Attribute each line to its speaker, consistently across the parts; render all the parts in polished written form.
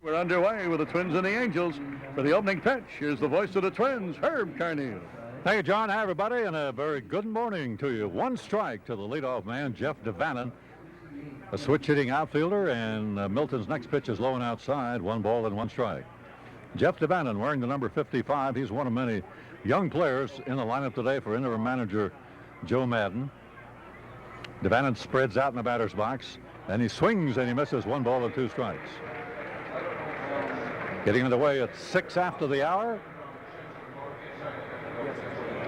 Speaker 1: We're underway with the Twins and the Angels. For the opening pitch, here's the voice of the Twins, Herb Carneal.
Speaker 2: Thank you, John. Hi, everybody, and a very good morning to you. One strike to the leadoff man, Jeff DeVannen, a switch-hitting outfielder, and Milton's next pitch is low and outside, 1 ball and 1 strike. Jeff DeVannen wearing the number 55. He's one of many young players in the lineup today for interim manager Joe Madden. DeVannen spreads out in the batter's box, and he swings and he misses, 1 ball and 2 strikes. Getting underway at 6 after the hour.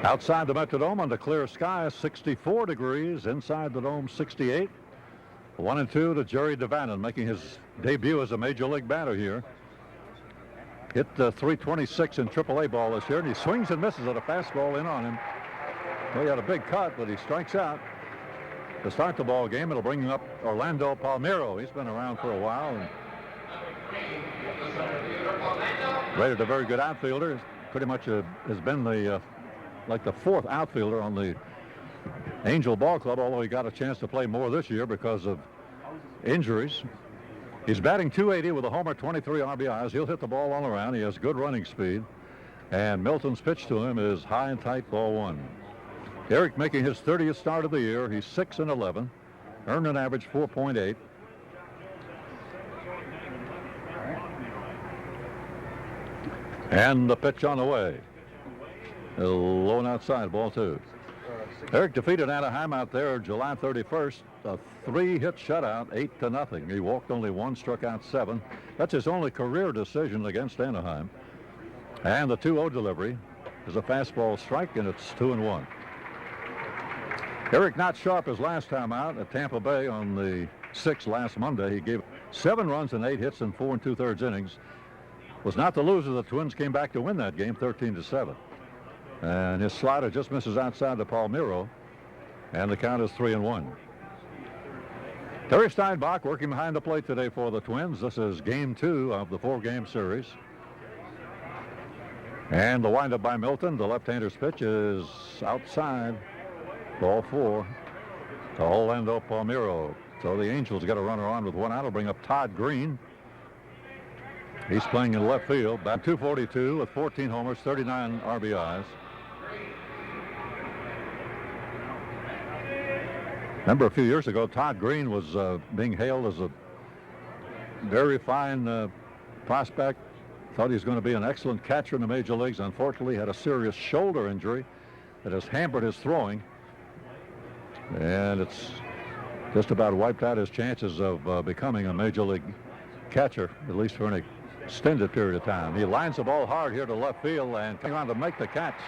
Speaker 2: Outside the Metrodome under clear sky, 64 degrees. Inside the dome, 68. 1-2 to Jerry DeVannen, making his debut as a major league batter here. Hit 326 in AAA ball this year, and he swings and misses at a fastball in on him. Well, he had a big cut, but he strikes out. To start the ball game, it'll bring up Orlando Palmeiro. He's been around for a while and rated a very good outfielder. Pretty much has been the like the 4th outfielder on the Angel Ball Club, although he got a chance to play more this year because of injuries. He's batting .280 with a homer, 23 RBIs. He'll hit the ball all around. He has good running speed. And Milton's pitch to him is high and tight, ball 1. Eric making his 30th start of the year. He's 6-11, earned an average 4.8. And the pitch on the way. Low and outside, ball 2. Eric defeated Anaheim out there July 31st, a 3-hit shutout, 8-0. He walked only 1, struck out 7. That's his only career decision against Anaheim. And the 2-0 delivery is a fastball strike, and it's 2-1. Eric not sharp his last time out at Tampa Bay on the 6th last Monday. He gave 7 runs and 8 hits in 4 2/3 innings. Was not the loser. The Twins came back to win that game 13-7. And his slider just misses outside the Palmeiro, and the count is 3-1. Terry Steinbach working behind the plate today for the Twins. This is game 2 of the 4-game series. And the windup by Milton. The left-hander's pitch is outside, ball 4 to Orlando Palmeiro. So the Angels got a runner on with 1 out. Will bring up Todd Green. He's playing in left field. Bat .242 with 14 homers, 39 RBIs. Remember a few years ago, Todd Green was being hailed as a very fine prospect. Thought he was going to be an excellent catcher in the major leagues. Unfortunately, had a serious shoulder injury that has hampered his throwing. And it's just about wiped out his chances of becoming a major league catcher, at least for an extended period of time. He lines the ball hard here to left field, and coming on to make the catch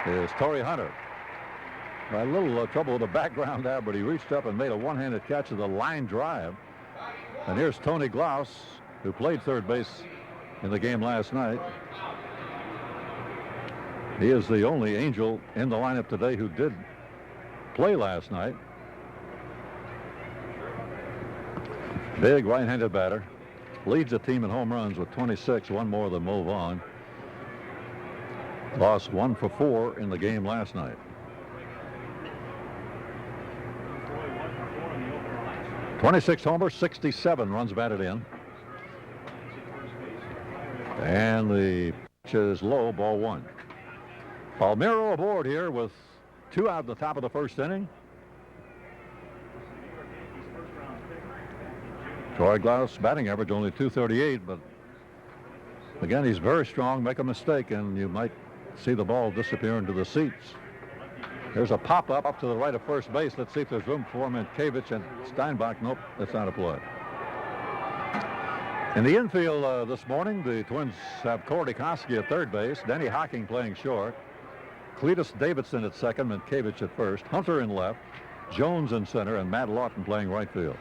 Speaker 2: is Torrey Hunter. A little trouble with the background there, but he reached up and made a one-handed catch of the line drive. And here's Tony Glaus, who played third base in the game last night. He is the only Angel in the lineup today who did play last night. Big right-handed batter. Leads the team in home runs with 26, 1 more than Mo Vaughn. Lost 1 for 4 in the game last night. 26 homers, 67 runs batted in. And the pitch is low, ball 1. Palmeiro aboard here with 2 out at the top of the first inning. Troy Glaus batting average only .238, but again, he's very strong. Make a mistake, and you might see the ball disappear into the seats. There's a pop-up up to the right of first base. Let's see if there's room for him. And Kavich and Steinbach. Nope, that's not a play. In the infield this morning, the Twins have Corey Koski at third base, Denny Hocking playing short, Cletus Davidson at second, and Kavich at first, Hunter in left, Jones in center, and Matt Lawton playing right field.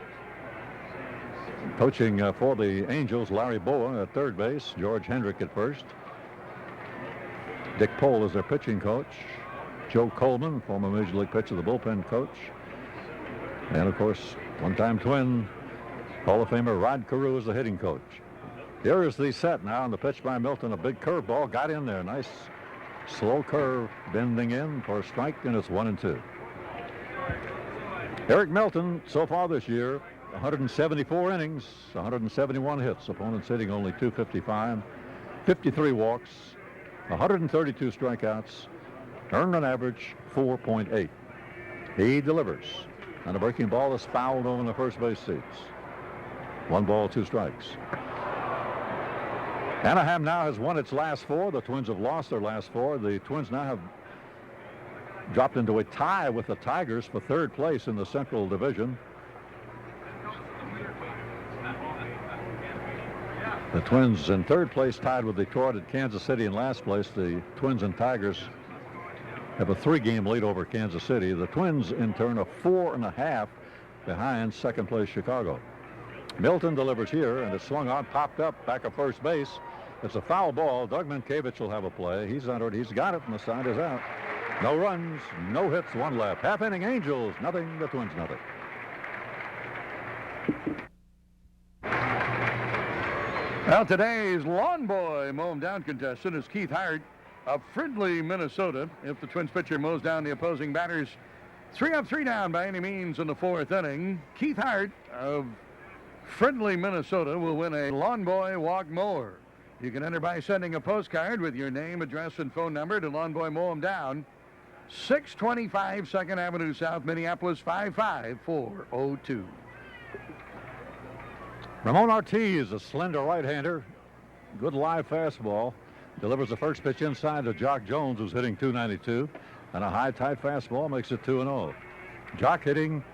Speaker 2: Coaching for the Angels, Larry Boa at third base, George Hendrick at first. Dick Pohl is their pitching coach. Joe Coleman, former Major League pitcher, the bullpen coach. And, of course, one-time Twin, Hall of Famer Rod Carew is the hitting coach. Here is the set now, and the pitch by Milton, a big curveball, got in there. Nice slow curve bending in for a strike, and it's 1-2. Eric Milton, so far this year, 174 innings, 171 hits. Opponents hitting only 255, 53 walks, 132 strikeouts, earned an average 4.8. He delivers, and a breaking ball is fouled over the first base seats. 1 ball, 2 strikes. Anaheim now has won its last 4. The Twins have lost their last 4. The Twins now have dropped into a tie with the Tigers for 3rd place in the Central Division. The Twins in 3rd place, tied with Detroit and Kansas City in last place. The Twins and Tigers have a 3-game lead over Kansas City. The Twins, in turn, are 4.5 behind 2nd place Chicago. Milton delivers here, and it's swung on, popped up, back of first base. It's a foul ball. Doug Minkiewicz will have a play. He's under it. He's got it, and the side is out. No runs, no hits, 1 left. Half-inning Angels, nothing. The Twins, nothing.
Speaker 1: Well, today's Lawn Boy mow down contestant is Keith Hart of Fridley, Minnesota. If the Twins pitcher mows down the opposing batters, 3 up, 3 down by any means in the 4th inning, Keith Hart of Fridley, Minnesota will win a Lawn Boy walk mower. You can enter by sending a postcard with your name, address, and phone number to Lawn Boy Mow 'em Down, 625 2nd Avenue South, Minneapolis, 55402.
Speaker 2: Ramon Ortiz, a slender right-hander, good live fastball, delivers the first pitch inside to Jock Jones, who's hitting 292, and a high, tight fastball makes it 2-0. Jock hitting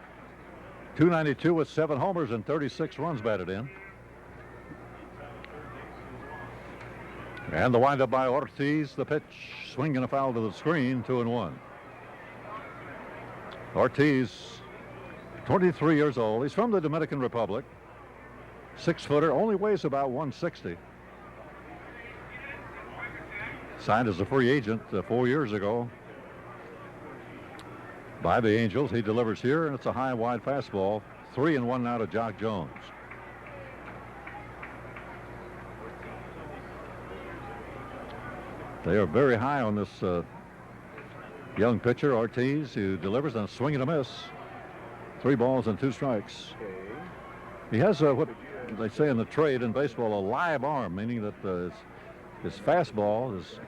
Speaker 2: 292 with 7 homers and 36 runs batted in. And the windup by Ortiz, the pitch, swinging a foul to the screen, 2-1. Ortiz, 23 years old. He's from the Dominican Republic. 6-footer, only weighs about 160. Signed as a free agent 4 years ago by the Angels. He delivers here, and it's a high, wide fastball. 3-1 now to Jock Jones. They are very high on this young pitcher, Ortiz, who delivers on a swing and a miss. 3 balls and 2 strikes. He has what they say in the trade in baseball, a live arm, meaning that his fastball has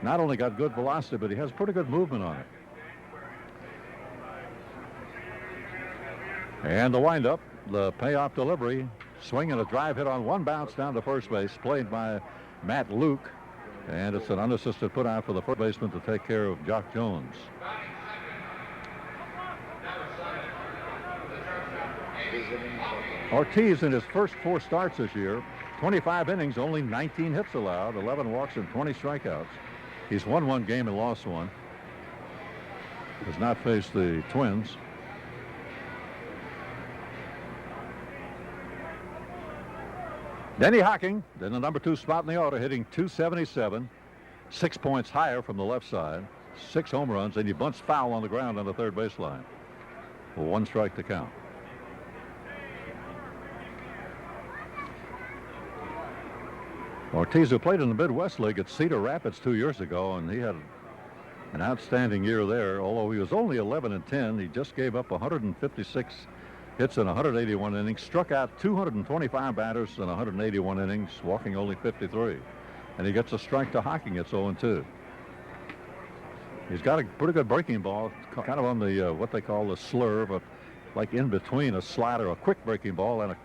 Speaker 2: not only got good velocity, but he has pretty good movement on it. And the windup, the payoff delivery, swing and a drive hit on 1 bounce down to first base, played by Matt Luke. And it's an unassisted put out for the first baseman to take care of Jock Jones. Ortiz, in his first 4 starts this year, 25 innings, only 19 hits allowed, 11 walks and 20 strikeouts. He's won 1 game and lost 1. Has not faced the Twins. Denny Hocking, in the number 2 spot in the order, hitting 277, 6 points higher from the left side, 6 home runs, and he bunts foul on the ground on the 3rd baseline. 1 strike to count. Ortiz, who played in the Midwest League at Cedar Rapids 2 years ago, and he had an outstanding year there. Although he was only 11-10, he just gave up 156 hits in 181 innings, struck out 225 batters in 181 innings, walking only 53. And he gets a strike to Hocking. It's 0-2. He's got a pretty good breaking ball, kind of on the what they call the slur, but like in between a slider, a quick breaking ball, and a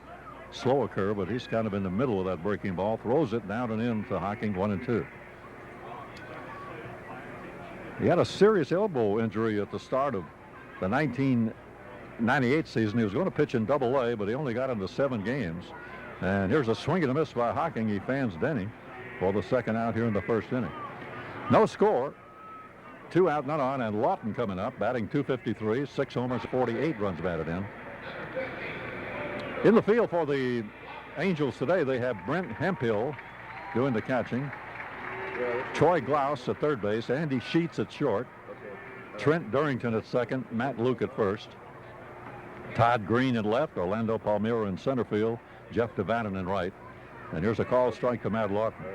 Speaker 2: slower curve, but he's kind of in the middle of that breaking ball, throws it down and in to Hocking, 1-2. He had a serious elbow injury at the start of the 1998 season. He was going to pitch in Double-A, but he only got into 7 games. And here's a swing and a miss by Hocking. He fans Denny for the 2nd out here in the 1st inning. No score. 2 out, none on, and Lawton coming up, batting .253, 6 homers, 48 runs batted in. In the field for the Angels today, they have Brent Hemphill doing the catching, Troy Glaus at 3rd base, Andy Sheets at short, Trent Durrington at 2nd, Matt Luke at 1st, Todd Green at left, Orlando Palmeiro in center field, Jeff Devannon in right. And here's a call strike to Matt Lawton.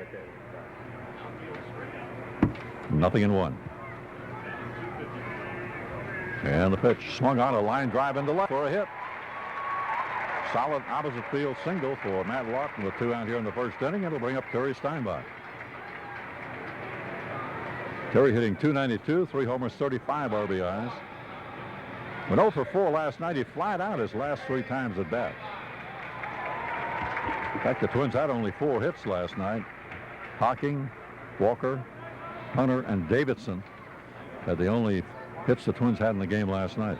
Speaker 2: 0-1. And the pitch swung on, a line drive into left for a hit. solid opposite field single for Matt Lawton with 2 out here in the first inning. It'll bring up Terry Steinbach. Terry hitting .292, 3 homers, 35 RBIs. Went 0 for 4 last night. He flied out his last 3 times at bat. In fact, the Twins had only 4 hits last night. Hocking, Walker, Hunter, and Davidson had the only hits the Twins had in the game last night.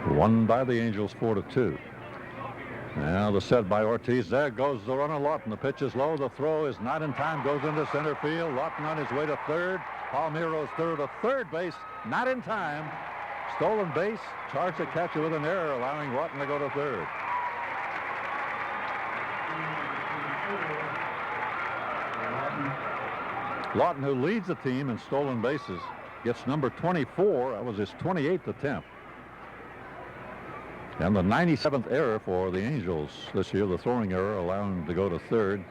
Speaker 2: Won by the Angels 4-2. Now the set by Ortiz. There goes the runner, Lawton. The pitch is low. The throw is not in time. Goes into center field. Lawton on his way to third. Palmeiro's through to third base. Not in time. Stolen base. Charged the catcher with an error, allowing Lawton to go to third. Lawton, who leads the team in stolen bases, gets number 24. That was his 28th attempt. And the 97th error for the Angels this year, the throwing error, allowing him to go to third.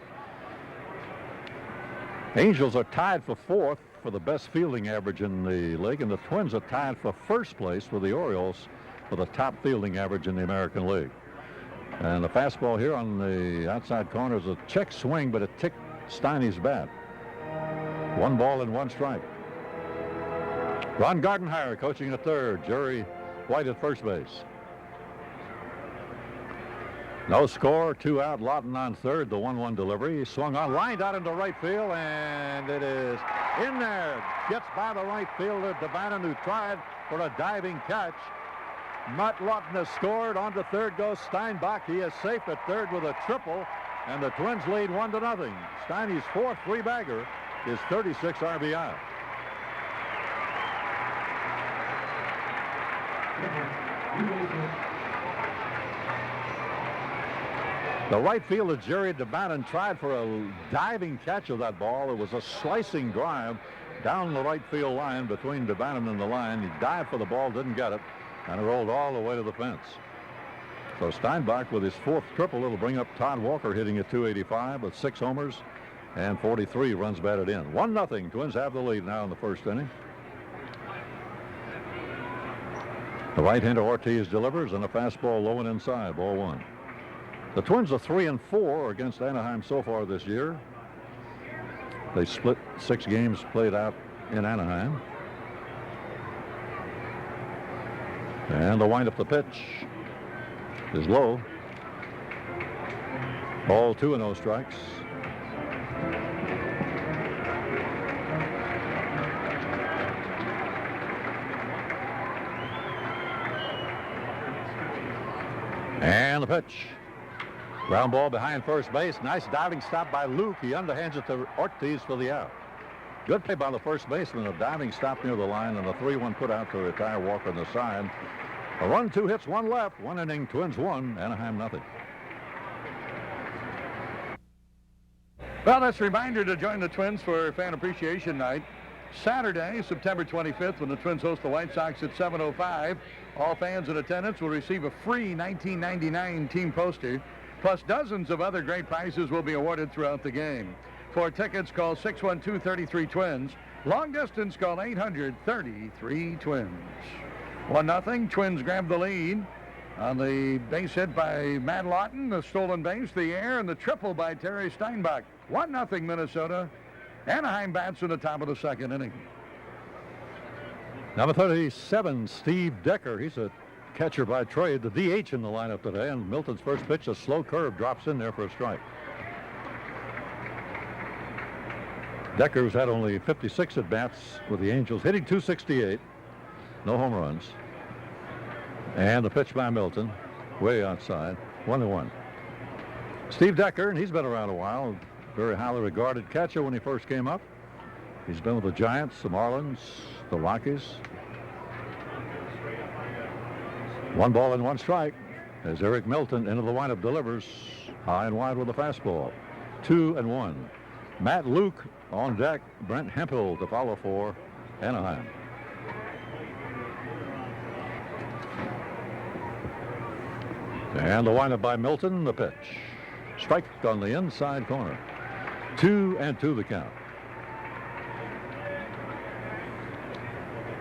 Speaker 2: Angels are tied for 4th for the best fielding average in the league, and the Twins are tied for 1st place with the Orioles for the top fielding average in the American League. And the fastball here on the outside corner is a check swing, but it ticked Steiny's bat. 1 ball and 1 strike. Ron Gardenhire coaching at third. Jerry White at first base. No score, 2 out, Lawton on third, the 1-1 delivery. He swung on, lined out into right field, and it is in there. Gets by the right fielder, Devannon, who tried for a diving catch. Matt Lawton has scored. On to third goes Steinbach. He is safe at third with a triple, and the Twins lead 1-0. Steiny's 4th 3-bagger is 36 RBI. The right fielder, Jerry Devannon, tried for a diving catch of that ball. It was a slicing drive down the right field line between Devannon and the line. He dived for the ball, didn't get it, and it rolled all the way to the fence. So Steinbach with his 4th triple. It'll bring up Todd Walker hitting at .285 with 6 homers and 43 runs batted in. 1-0. Twins have the lead now in the first inning. The right-hander Ortiz delivers, and a fastball low and inside, ball 1. The Twins are 3-4 against Anaheim so far this year. They split 6 games played out in Anaheim. And the wind up the pitch is low. Ball 2 and no strikes. And the pitch. Ground ball behind first base. Nice diving stop by Luke. He underhands it to Ortiz for the out. Good play by the first baseman. A diving stop near the line, and a 3-1 put out to retire Walker on the side. A run, 2 hits, 1 left. 1 inning, Twins 1, Anaheim nothing.
Speaker 1: Well, that's a reminder to join the Twins for Fan Appreciation Night. Saturday, September 25th, when the Twins host the White Sox at 7:05. All fans in attendance will receive a free 1999 team poster, plus dozens of other great prizes will be awarded throughout the game. For tickets, call 612-33-TWINS. Long distance, call 800-33-TWINS. 1-0. Twins grab the lead on the base hit by Matt Lawton, the stolen base, the air, and the triple by Terry Steinbach. 1-0 Minnesota. Anaheim bats in the top of the second inning.
Speaker 2: Number 37, Steve Decker. He's a catcher by trade, the DH in the lineup today, and Milton's first pitch, a slow curve, drops in there for a strike. Decker's had only 56 at-bats with the Angels, hitting .268, no home runs. And the pitch by Milton, way outside, 1-1. Steve Decker, and he's been around a while, very highly regarded catcher when he first came up. He's been with the Giants, the Marlins, the Rockies. 1 ball and 1 strike as Eric Milton into the windup delivers high and wide with a fastball. 2-1. Matt Luke on deck. Brent Hemphill to follow for Anaheim. And the windup by Milton, the pitch. Strike on the inside corner. 2-2 the count.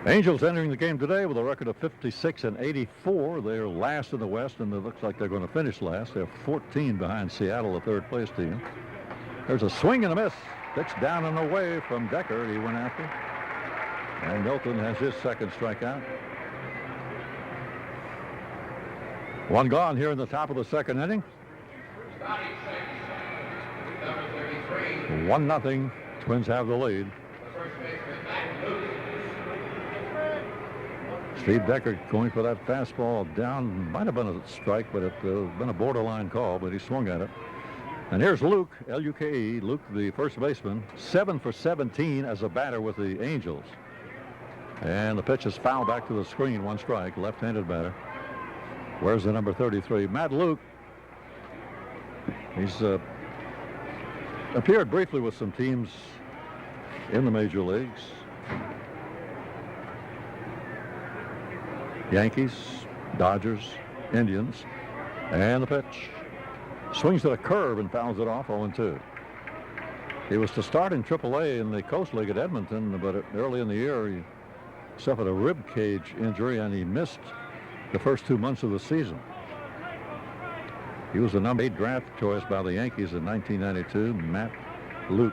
Speaker 2: Angels entering the game today with a record of 56-84. They're last in the West, and it looks like they're going to finish last. They're 14 behind Seattle, the third-place team. There's a swing and a miss. Pitch down and away from Decker. He went after. And Milton has his second strikeout. One gone here in the top of the second inning. 1-0. Twins have the lead. Steve Decker going for that fastball down. Might have been a strike, but it been a borderline call, but he swung at it. And here's Luke, L-U-K-E, Luke, the first baseman, 7 for 17 as a batter with the Angels. And the pitch is fouled back to the screen, one strike, left-handed batter. Where's the number 33? Matt Luke. He's appeared briefly with some teams in the major leagues. Yankees, Dodgers, Indians, and the pitch. Swings at a curve and fouls it off 0-2. He was to start in AAA in the Coast League at Edmonton, but early in the year he suffered a rib cage injury and he missed the first 2 months of the season. He was the number 8 draft choice by the Yankees in 1992, Matt Luke.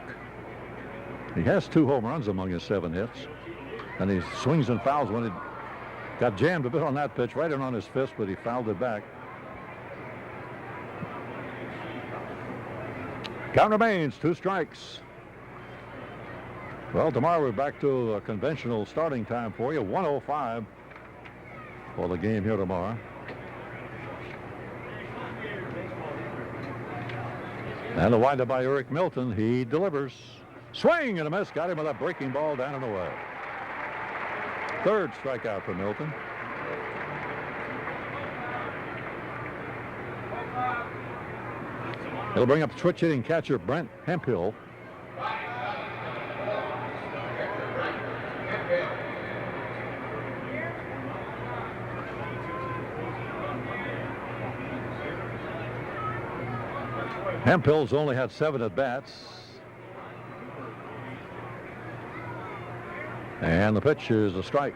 Speaker 2: He has 2 home runs among his 7 hits, and he swings and fouls when he got jammed a bit on that pitch, right in on his fist, but he fouled it back. Count remains 2 strikes. Well, tomorrow we're back to a conventional starting time for you, 1:05 for the game here tomorrow. And the windup by Eric Milton. He delivers. Swing and a miss. Got him with a breaking ball down and away. Third strikeout for Milton. It'll bring up switch hitting catcher Brent Hemphill. Hemphill's only had 7 at-bats. And the pitch is a strike.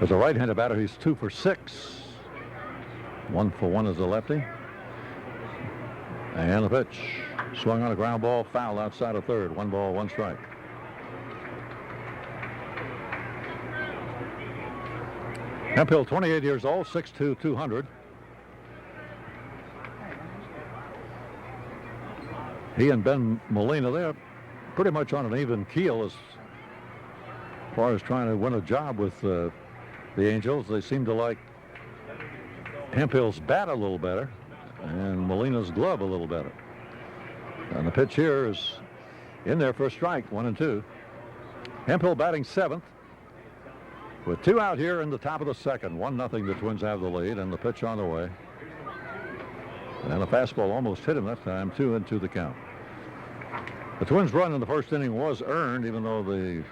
Speaker 2: As a right-handed batter, he's 2 for 6. 1 for 1 as a lefty. And the pitch. Swung on a ground ball, foul outside of third. 1 ball, 1 strike. Hemphill, 28 years old, 6'2", 200. He and Ben Molina, they're pretty much on an even keel as far as trying to win a job with the Angels. They seem to like Hemphill's bat a little better and Molina's glove a little better. And the pitch here is in there for a strike, 1-2. Hemphill batting 7th. With 2 out here in the top of the second, 1-0, the Twins have the lead, and the pitch on the way. And the fastball almost hit him that time, 2-2 the count. The Twins' run in the first inning was earned, even though the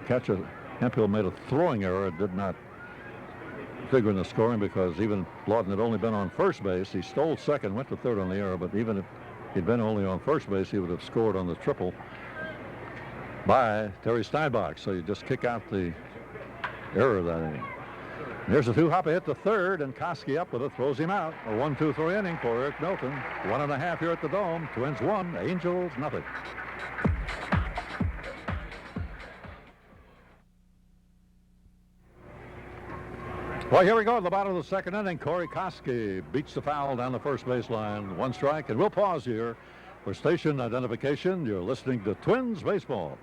Speaker 2: catcher Hemphill made a throwing error. It did not figure in the scoring because even Lawton had only been on first base. He stole second, went to third on the error, but even if he'd been only on first base, he would have scored on the triple by Terry Steinbach. So you just kick out the error of that inning. Here's a 2-hopper hit to third, and Koski up with it, throws him out. A 1-2-3 inning for Eric Milton. 1.5 here at the Dome. Twins 1, Angels 0. Well, here we go at the bottom of the second inning. Corey Koski beats the foul down the first baseline. 1 strike, and we'll pause here for station identification. You're listening to Twins Baseball.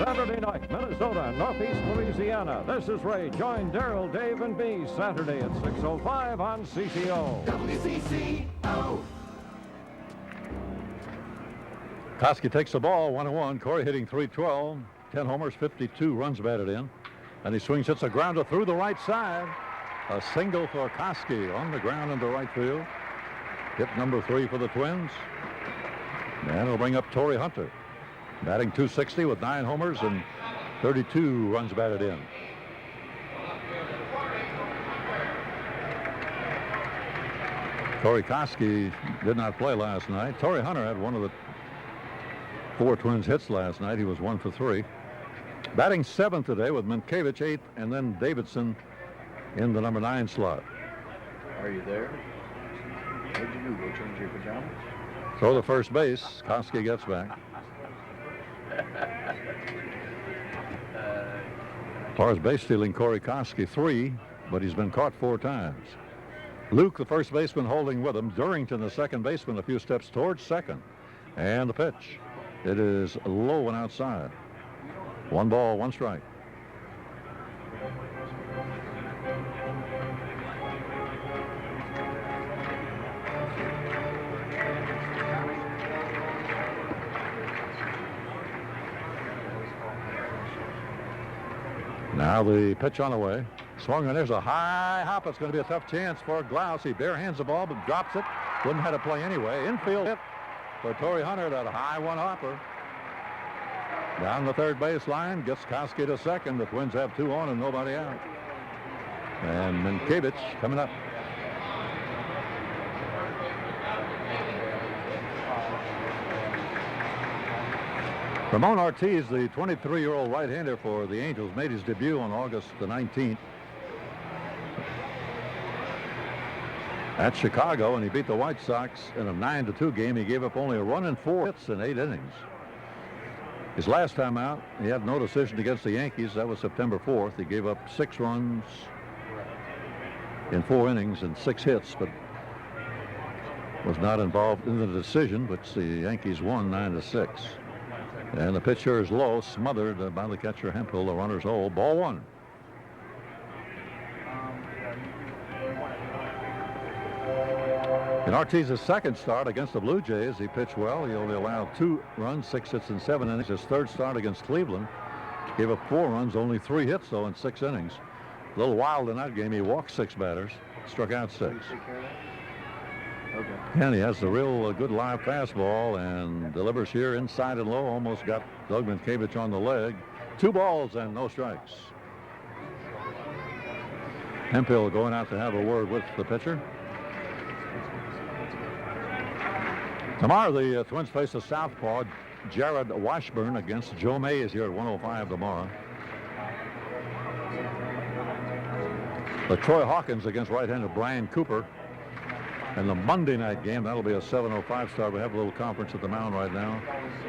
Speaker 3: Saturday night, Minnesota, Northeast Louisiana. This is Ray. Join Daryl, Dave, and B Saturday at 6:05 on CCO. WCCO.
Speaker 2: Koski takes the ball, 1-1. Corey hitting .312, 10 homers, 52 runs batted in. And he swings, hits a grounder through the right side. A single for Koski on the ground into right field. Hit number 3 for the Twins. And it'll bring up Torrey Hunter, batting .260 with 9 homers and 32 runs batted in. Torrey Koski did not play last night. Torrey Hunter had one of the 4 Twins hits last night. He was 1 for 3. Batting 7th today with Minkiewicz 8th, and then Davidson in the number 9 slot.
Speaker 4: Are you there? What'd you do? Go change your pajamas?
Speaker 2: Throw to first base. Koski gets back. As far as base stealing, Corey Koski 3, but he's been caught 4 times. Luke, the first baseman, holding with him. Durrington, the second baseman, a few steps towards second. And the pitch. It is low and outside. 1 ball, 1 strike. Now the pitch on the way. Swung, and there's a high hop. It's going to be a tough chance for Glaus. He bare hands the ball, but drops it. Wouldn't have to play anyway. Infield hit for Torrey Hunter, that high one hopper. Down the third base line, gets Koski to second. The Twins have 2 on and nobody out. And Minkiewicz coming up. Ramon Ortiz, the 23-year-old right-hander for the Angels, made his debut on August the 19th at Chicago, and he beat the White Sox in a 9-2 game. He gave up only a run and 4 hits in 8 innings. His last time out, he had no decision against the Yankees. That was September 4th. He gave up 6 runs in 4 innings and 6 hits, but was not involved in the decision, which the Yankees won 9-6. And the pitcher is low, smothered by the catcher Hemphill. The runner's hold. Ball 1. In Ortiz's second start against the Blue Jays, he pitched well. He only allowed 2 runs, 6 hits in 7 innings. His third start against Cleveland, gave up 4 runs, only 3 hits, though, in 6 innings. A little wild in that game. He walked 6 batters, struck out 6.
Speaker 4: Okay.
Speaker 2: And he has the real good live fastball and delivers here inside and low. Almost got Doug Minkiewicz on the leg. 2 balls and no strikes. Hemphill going out to have a word with the pitcher. Tomorrow the Twins face a southpaw, Jared Washburn, against Joe Mays here at 105 tomorrow. Troy Hawkins against right-hander Brian Cooper. And the Monday night game, that'll be a 7:05 start. We have a little conference at the mound right now.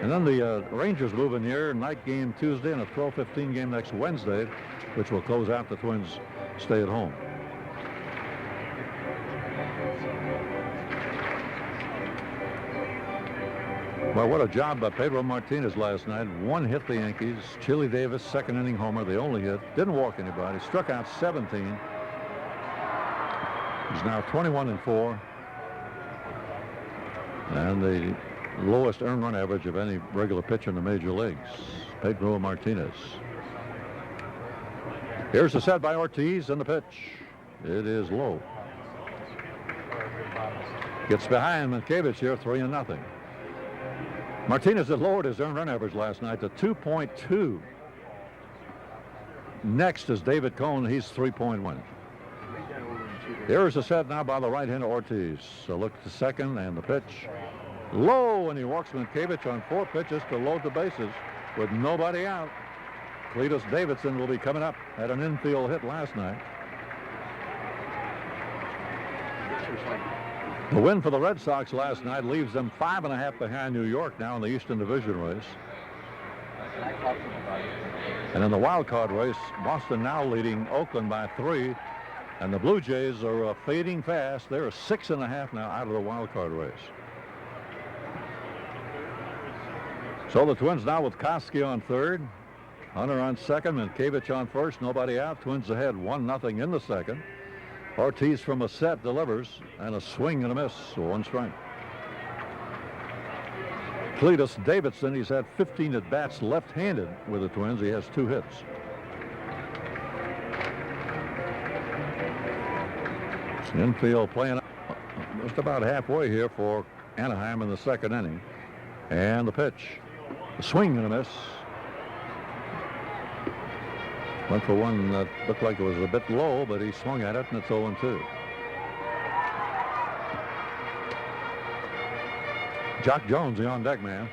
Speaker 2: And then the Rangers move in here, night game Tuesday and a 12:15 game next Wednesday, which will close out the Twins' stay at home. Well, what a job by Pedro Martinez last night. 1 hit the Yankees. Chili Davis, second inning homer, the only hit. Didn't walk anybody. Struck out 17. He's now 21-4. And the lowest earned run average of any regular pitcher in the major leagues. Pedro Martinez. Here's the set by Ortiz and the pitch. It is low. Gets behind Minkiewicz here, 3-0. Martinez had lowered his earned run average last night to 2.2. Next is David Cone. He's 3.1. Here's the set now by the right-hander Ortiz. So look to second and the pitch. Low, and he walks Minkiewicz on 4 pitches to load the bases with nobody out. Cletus Davidson will be coming up. Had an infield hit last night. The win for the Red Sox last night leaves them 5.5 behind New York now in the Eastern Division race. And in the wild card race, Boston now leading Oakland by 3. And the Blue Jays are fading fast. They're 6.5 now out of the wild card race. So the Twins now with Koski on third, Hunter on second, Minkiewicz on first, nobody out. Twins ahead 1-0 in the second. Ortiz from a set delivers, and a swing and a miss, so 1 strike. Cletus Davidson, he's had 15 at-bats left-handed with the Twins. He has 2 hits. Infield playing just about halfway here for Anaheim in the second inning. And the pitch. A swing and a miss. Went for one that looked like it was a bit low, but he swung at it, and it's 0-2. Jock Jones, the on-deck man.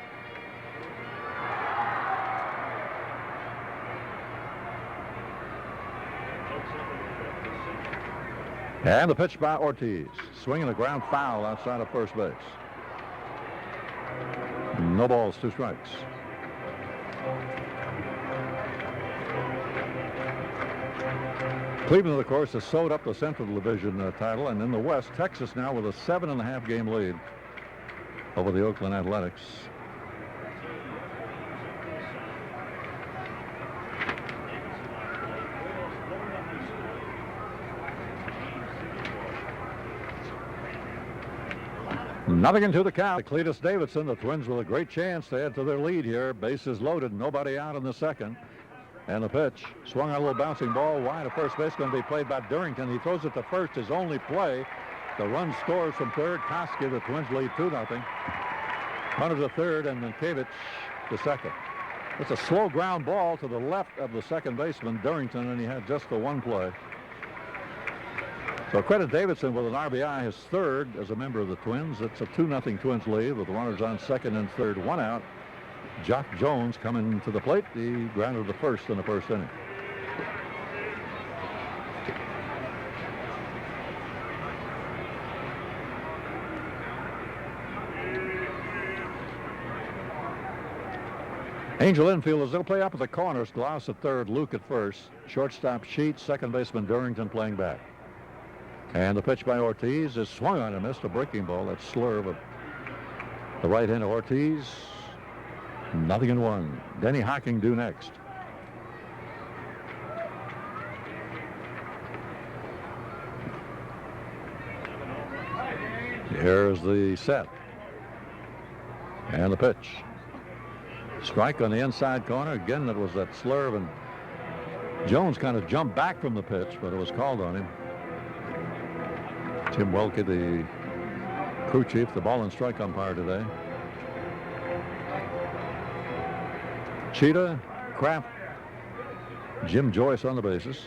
Speaker 2: And the pitch by Ortiz. Swinging a ground foul outside of first base. No balls, 2 strikes. Cleveland, of course, has sewed up the Central Division title, and in the West, Texas now with a 7.5 game lead over the Oakland Athletics. Nothing into the count. Cletus Davidson, the Twins with a great chance to add to their lead here. Bases loaded, nobody out in the second. And the pitch, swung on a little bouncing ball wide of first base, going to be played by Durrington. He throws it to first, his only play. The run scores from third. Koski, the Twins lead 2-0. Hunter to third, and Minkiewicz to second. It's a slow ground ball to the left of the second baseman, Durrington, and he had just the one play. So credit Davidson with an RBI, his third as a member of the Twins. It's a 2-0 Twins lead with runners on second and third, 1 out. Jock Jones coming to the plate. He grounded the first in the first inning. Angel infielders, they'll play up at the corners. Glass at third, Luke at first. Shortstop Sheets, second baseman Durrington playing back. And the pitch by Ortiz is swung on and missed, a breaking ball. That slurve of the right-hander Ortiz. 0-1. Denny Hocking due next. Here's the set. And the pitch. Strike on the inside corner. Again, it was that slurve, and Jones kind of jumped back from the pitch, but it was called on him. Tim Welke, the crew chief, the ball and strike umpire today. Cheetah, Kraft, Jim Joyce on the bases.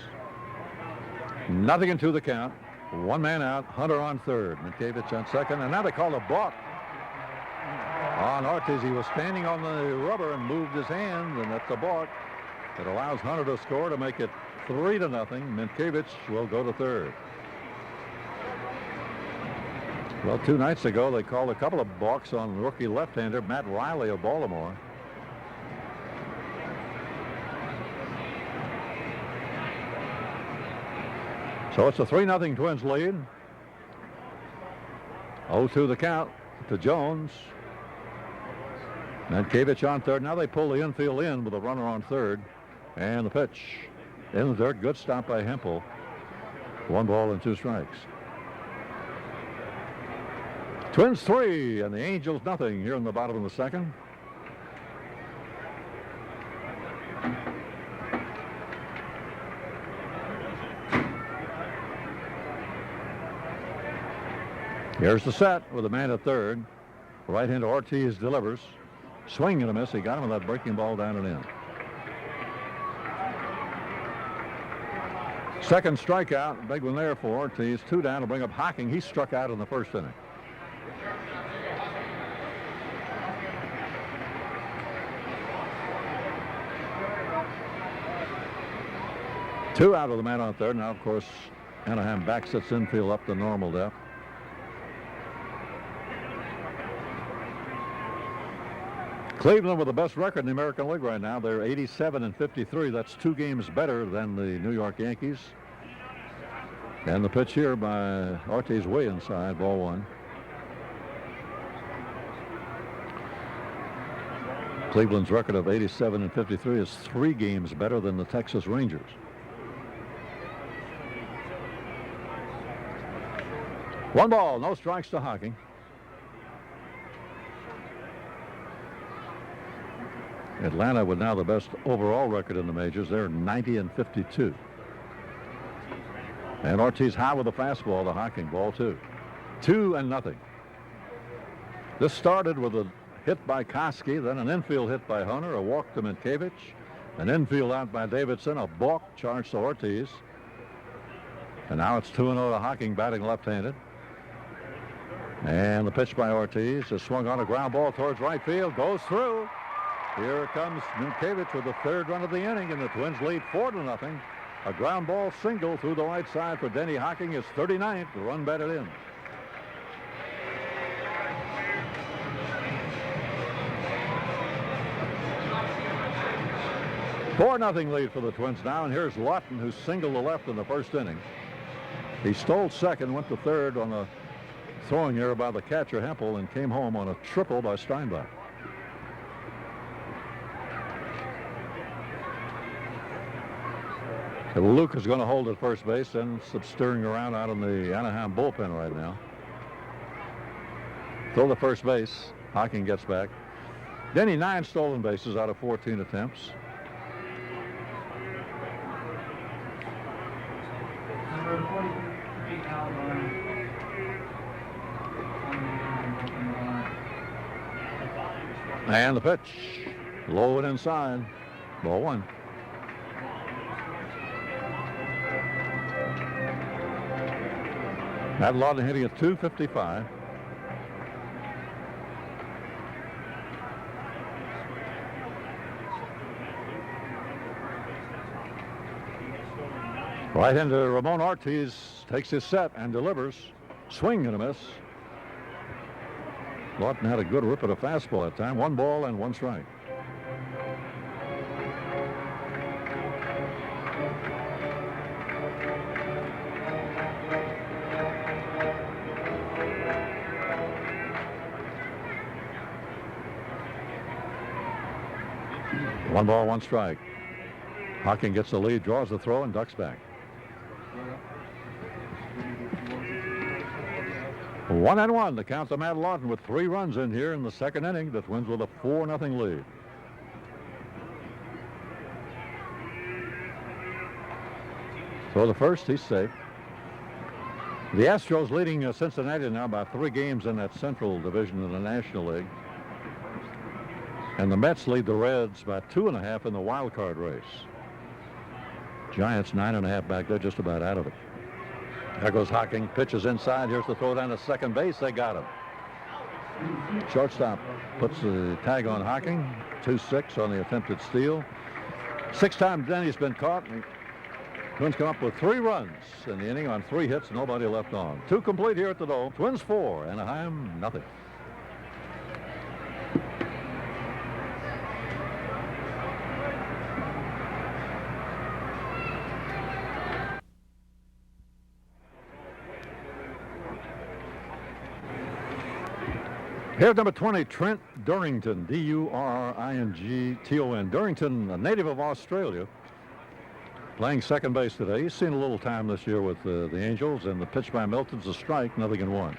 Speaker 2: 0-2 the count. 1 man out. Hunter on third. Minkiewicz on second. And now they call a balk on Ortiz. He was standing on the rubber and moved his hand, and that's a balk. It allows Hunter to score to make it 3-0. Minkiewicz will go to third. Well, 2 nights ago, they called a couple of balks on rookie left-hander Matt Riley of Baltimore. So it's a 3-0 Twins lead. 0-2 the count to Jones. Minkiewicz on third. Now they pull the infield in with a runner on third. And the pitch in the dirt. Good stop by Hempel. 1 ball and 2 strikes. Twins 3 and the Angels nothing here in the bottom of the second. Here's the set with a man at third. Right-hander Ortiz delivers. Swing and a miss. He got him with that breaking ball down and in. Second strikeout. Big one there for Ortiz. 2 down to bring up Hocking. He struck out in the first inning. Two out of the man on third. Now, of course, Anaheim backs its infield up to normal depth. Cleveland with the best record in the American League right now. They're 87-53. That's 2 games better than the New York Yankees. And the pitch here by Ortiz way inside, ball 1. Cleveland's record of 87-53 is 3 games better than the Texas Rangers. One ball, no strikes to Hocking. Atlanta with now the best overall record in the majors. They're 90-52. And Ortiz high with a fastball to Hocking, ball 2. 2-0. This started with a hit by Koski, then an infield hit by Hunter, a walk to Minkiewicz, an infield out by Davidson, a balk charge to Ortiz. And now it's 2-0 to Hocking, batting left-handed. And the pitch by Ortiz is swung on a ground ball towards right field. Goes through. Here comes Minkiewicz with the third run of the inning, and the Twins lead 4-0. A ground ball single through the right side for Denny Hocking, his 39th run batted in. Four-0 lead for the Twins now, and here's Lawton, who singled to left in the first inning. He stole second, went to third on a throwing error by the catcher Hempel, and came home on a triple by Steinbach. So Luke is going to hold at first base, and some stirring around out in the Anaheim bullpen right now. Throw to first base. Hocking gets back. Denny 9 stolen bases out of 14 attempts. And the pitch, low and inside, ball one. Matt Lawton hitting at .255. Right-hander Ramon Ortiz takes his set and delivers. Swing and a miss. Lawton had a good rip at a fastball that time. 1 ball and 1 strike. One ball, 1 strike. Hocking gets the lead, draws the throw, and ducks back. 1-1 to count to Matt Lawton with 3 runs in here in the second inning. The Twins with a 4-0 lead. So the first, he's safe. The Astros leading Cincinnati now by 3 games in that Central Division in the National League. And the Mets lead the Reds by 2.5 in the wild card race. Giants 9.5 back. They're just about out of it. There goes Hocking. Pitches inside. Here's the throw down to second base. They got him. Shortstop puts the tag on Hocking. 2-6 on the attempted steal. 6 times Denny's been caught. Twins come up with 3 runs in the inning on 3 hits. Nobody left on. 2 complete here at the Dome. Twins 4. Anaheim nothing. Here's number 20, Trent Durrington, D-U-R-R-I-N-G-T-O-N. Durrington, a native of Australia, playing second base today. He's seen a little time this year with the Angels, and the pitch by Milton's a strike, 0-1.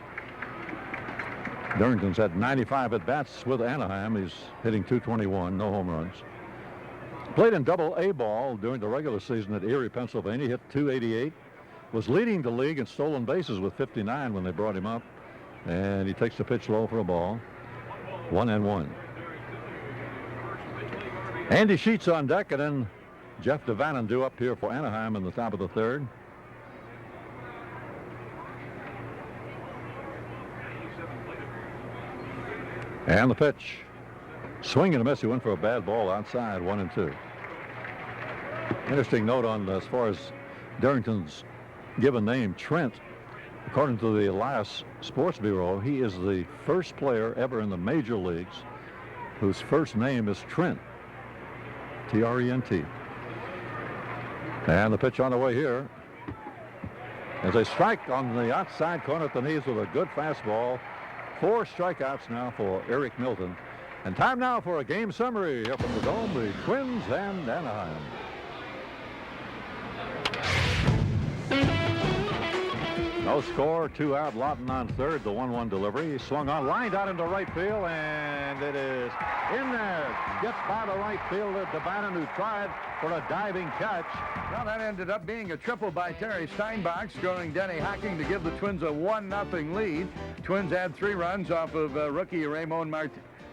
Speaker 2: Durrington's had 95 at-bats with Anaheim. He's hitting .221, no home runs. Played in Double-A ball during the regular season at Erie, Pennsylvania, hit .288. Was leading the league in stolen bases with 59 when they brought him up. And he takes the pitch low for a ball. 1-1. Andy Sheets on deck, and then Jeff DeVannen due up here for Anaheim in the top of the third. And the pitch. Swing and a miss. He went for a bad ball outside, 1-2. Interesting note on as far as Durrington's given name, Trent. According to the Elias Sports Bureau, he is the first player ever in the major leagues whose first name is Trent. T-R-E-N-T. And the pitch on the way here. As a strike on the outside corner at the knees with a good fastball. 4 strikeouts now for Eric Milton. And time now for a game summary here from the Dome, the Twins and Anaheim. No score, 2 out, Lawton on third, the 1-1 delivery. He swung on, lined out into right field, and it is in there. Gets by the right fielder, DeVannen, who tried for a diving catch.
Speaker 1: Well, that ended up being a triple by Terry Steinbach, scoring Denny Hocking to give the Twins a 1-0 lead. Twins had 3 runs off of rookie Ramon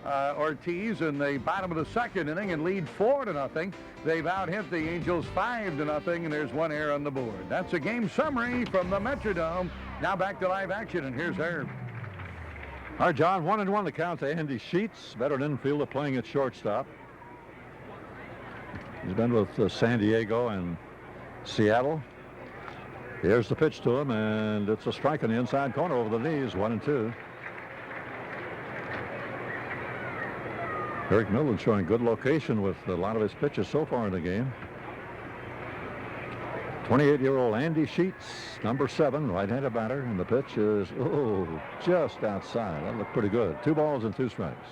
Speaker 1: Ortiz in the bottom of the second inning and lead 4-0. They've out-hit the Angels 5-0, and there's 1 error on the board. That's a game summary from the Metrodome. Now back to live action, and here's Herb.
Speaker 2: All right, John, 1-1 the count to Andy Sheets, veteran infielder playing at shortstop. He's been with San Diego and Seattle. Here's the pitch to him, and it's a strike in the inside corner over the knees, 1-2. Eric Milton showing good location with a lot of his pitches so far in the game. 28-year-old Andy Sheets, number 7, right-handed batter, and the pitch is, just outside. That looked pretty good. 2 balls and 2 strikes.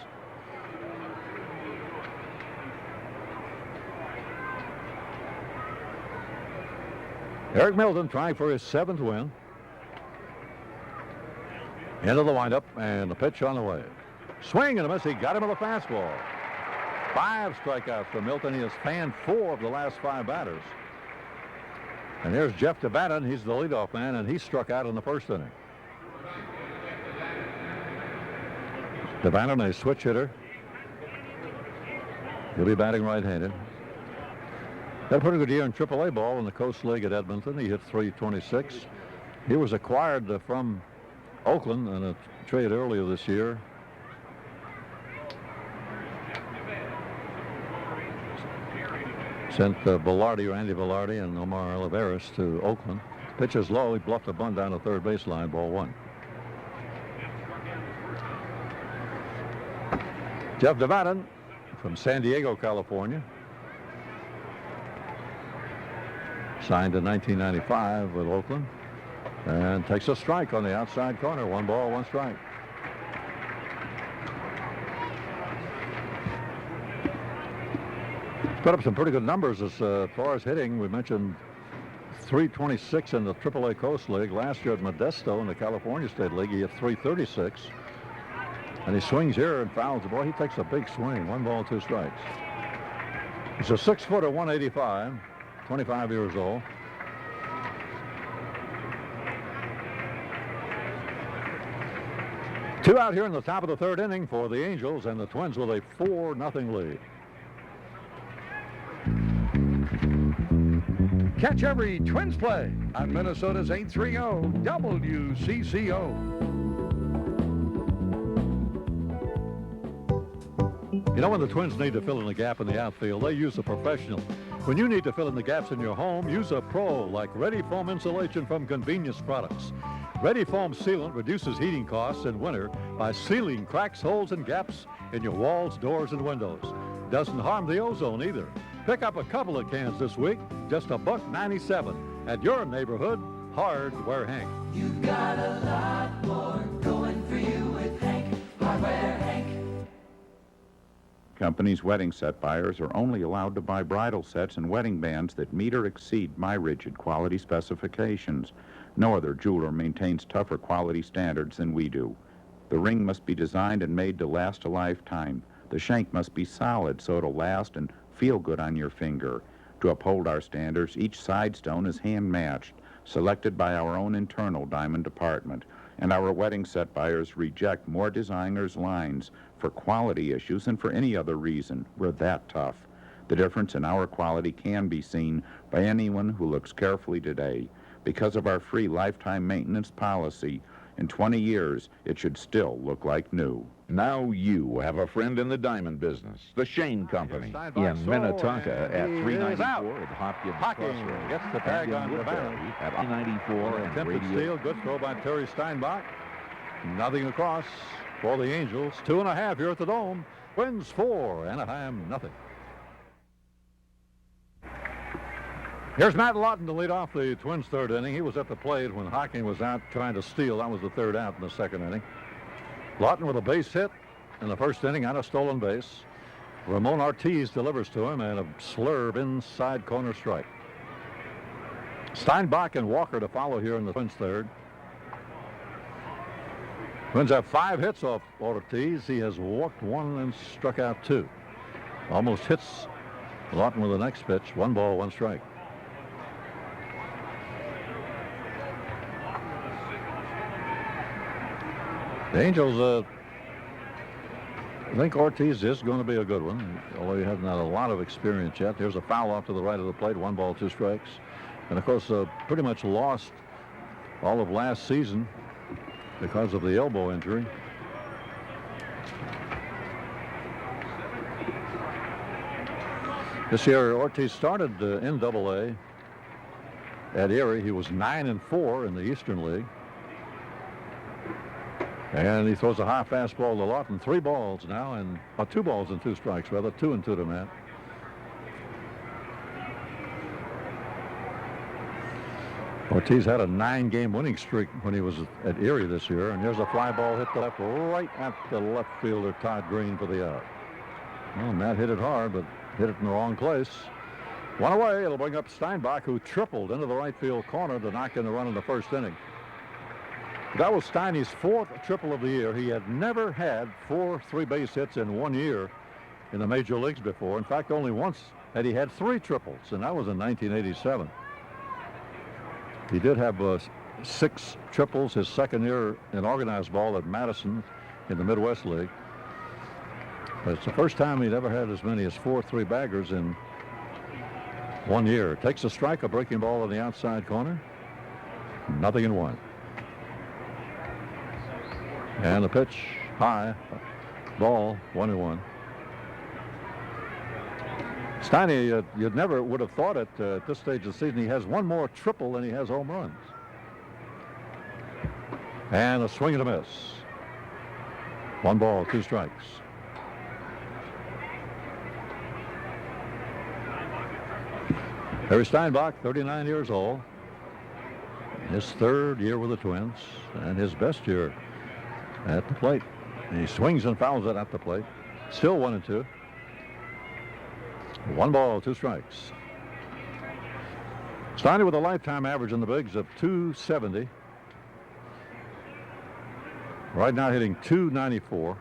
Speaker 2: Eric Milton trying for his 7th win. Into the windup, and the pitch on the way. Swing and a miss. He got him with a fastball. 5 strikeouts for Milton. He has fanned 4 of the last 5 batters. And here's Jeff DeBatten. He's the leadoff man, and he struck out in the first inning. DeBatten, a switch hitter. He'll be batting right-handed. Had a pretty good year in AAA ball in the Coast League at Edmonton. He hit .326. He was acquired from Oakland in a trade earlier this year. Sent Randy Velarde and Omar Olivares to Oakland. Pitch is low. He bluffed a bunt down the third baseline, ball 1. Jeff DeBatten from San Diego, California. Signed in 1995 with Oakland. And takes a strike on the outside corner. 1 ball, 1 strike. Put up some pretty good numbers as far as hitting. We mentioned .326 in the AAA Coast League. Last year at Modesto in the California State League, he hit .336. And he swings here and fouls the ball. He takes a big swing. 1 ball, 2 strikes. He's a 6-footer, 185, 25 years old. Two out here in the top of the 3rd inning for the Angels, and the Twins with a 4-0 lead.
Speaker 1: Catch every Twins play on Minnesota's 830 WCCO.
Speaker 2: You know, when the Twins need to fill in the gap in the outfield, they use a professional. When you need to fill in the gaps in your home, use a pro like Ready Foam Insulation from Convenience Products. Ready Foam Sealant reduces heating costs in winter by sealing cracks, holes, and gaps in your walls, doors, and windows. Doesn't harm the ozone either. Pick up a couple of cans this week, just $1.97 at your neighborhood Hardware Hank.
Speaker 5: You've got a lot more going for you with Hank, Hardware Hank.
Speaker 6: Company's wedding set buyers are only allowed to buy bridal sets and wedding bands that meet or exceed my rigid quality specifications. No other jeweler maintains tougher quality standards than we do. The ring must be designed and made to last a lifetime. The shank must be solid so it'll last and feel good on your finger. To uphold our standards, each side stone is hand-matched, selected by our own internal diamond department. And our wedding set buyers reject more designers' lines for quality issues than for any other reason. We're that tough. The difference in our quality can be seen by anyone who looks carefully today. Because of our free lifetime maintenance policy, in 20 years, it should still look like new.
Speaker 7: Now you have a friend in the diamond business, the Shane Company, in Minnetonka at 394 at Hopkins Crossroads.
Speaker 2: Gets the tag on
Speaker 7: Woodbury at 94 and Radio.
Speaker 2: Steal, good throw by Terry Steinbach. Nothing across for the Angels. 2.5 here at the Dome. Twins 4, Anaheim nothing. Here's Matt Lawton to lead off the Twins' 3rd inning. He was at the plate when Hocking was out trying to steal. That was the 3rd out in the 2nd inning. Lawton with a base hit in the 1st inning on a stolen base. Ramon Ortiz delivers to him, and a slurve inside corner strike. Steinbach and Walker to follow here in the Twins' 3rd. Twins have 5 hits off Ortiz. He has walked 1 and struck out 2. Almost hits Lawton with the next pitch. 1 ball, 1 strike. The Angels, I think Ortiz is going to be a good one, although he hasn't had a lot of experience yet. Here's a foul off to the right of the plate, 1 ball, 2 strikes. And, of course, pretty much lost all of last season because of the elbow injury. This year, Ortiz started in Double-A at Erie. He was 9-4 in the Eastern League. And he throws a high fastball to Lawton. 3 balls now, and 2 balls and 2 strikes, rather. 2-2 to Matt. Ortiz had a 9-game winning streak when he was at Erie this year. And here's a fly ball hit to left, right at the left fielder, Todd Green, for the out. Well, Matt hit it hard, but hit it in the wrong place. One away. It'll bring up Steinbach, who tripled into the right field corner to knock in the run in the first inning. That was Steiny's 4th triple of the year. He had never had 4 3-base hits in 1 year in the major leagues before. In fact, only once had he had 3 triples, and that was in 1987. He did have 6 triples his second year in organized ball at Madison in the Midwest League. But it's the first time he'd ever had as many as 4 3-baggers in 1 year. Takes a strike, a breaking ball on the outside corner. 0-1. And the pitch, high, ball, 1-1. Steiny, you never would have thought it at this stage of the season. He has 1 more triple than he has home runs. And a swing and a miss. 1 ball, 2 strikes. Harry Steinbach, 39 years old. His 3rd year with the Twins and his best year at the plate. And he swings and fouls it at the plate. Still 1-2. 1 ball, 2 strikes. Steiny with a lifetime average in the bigs of 270. Right now hitting 294.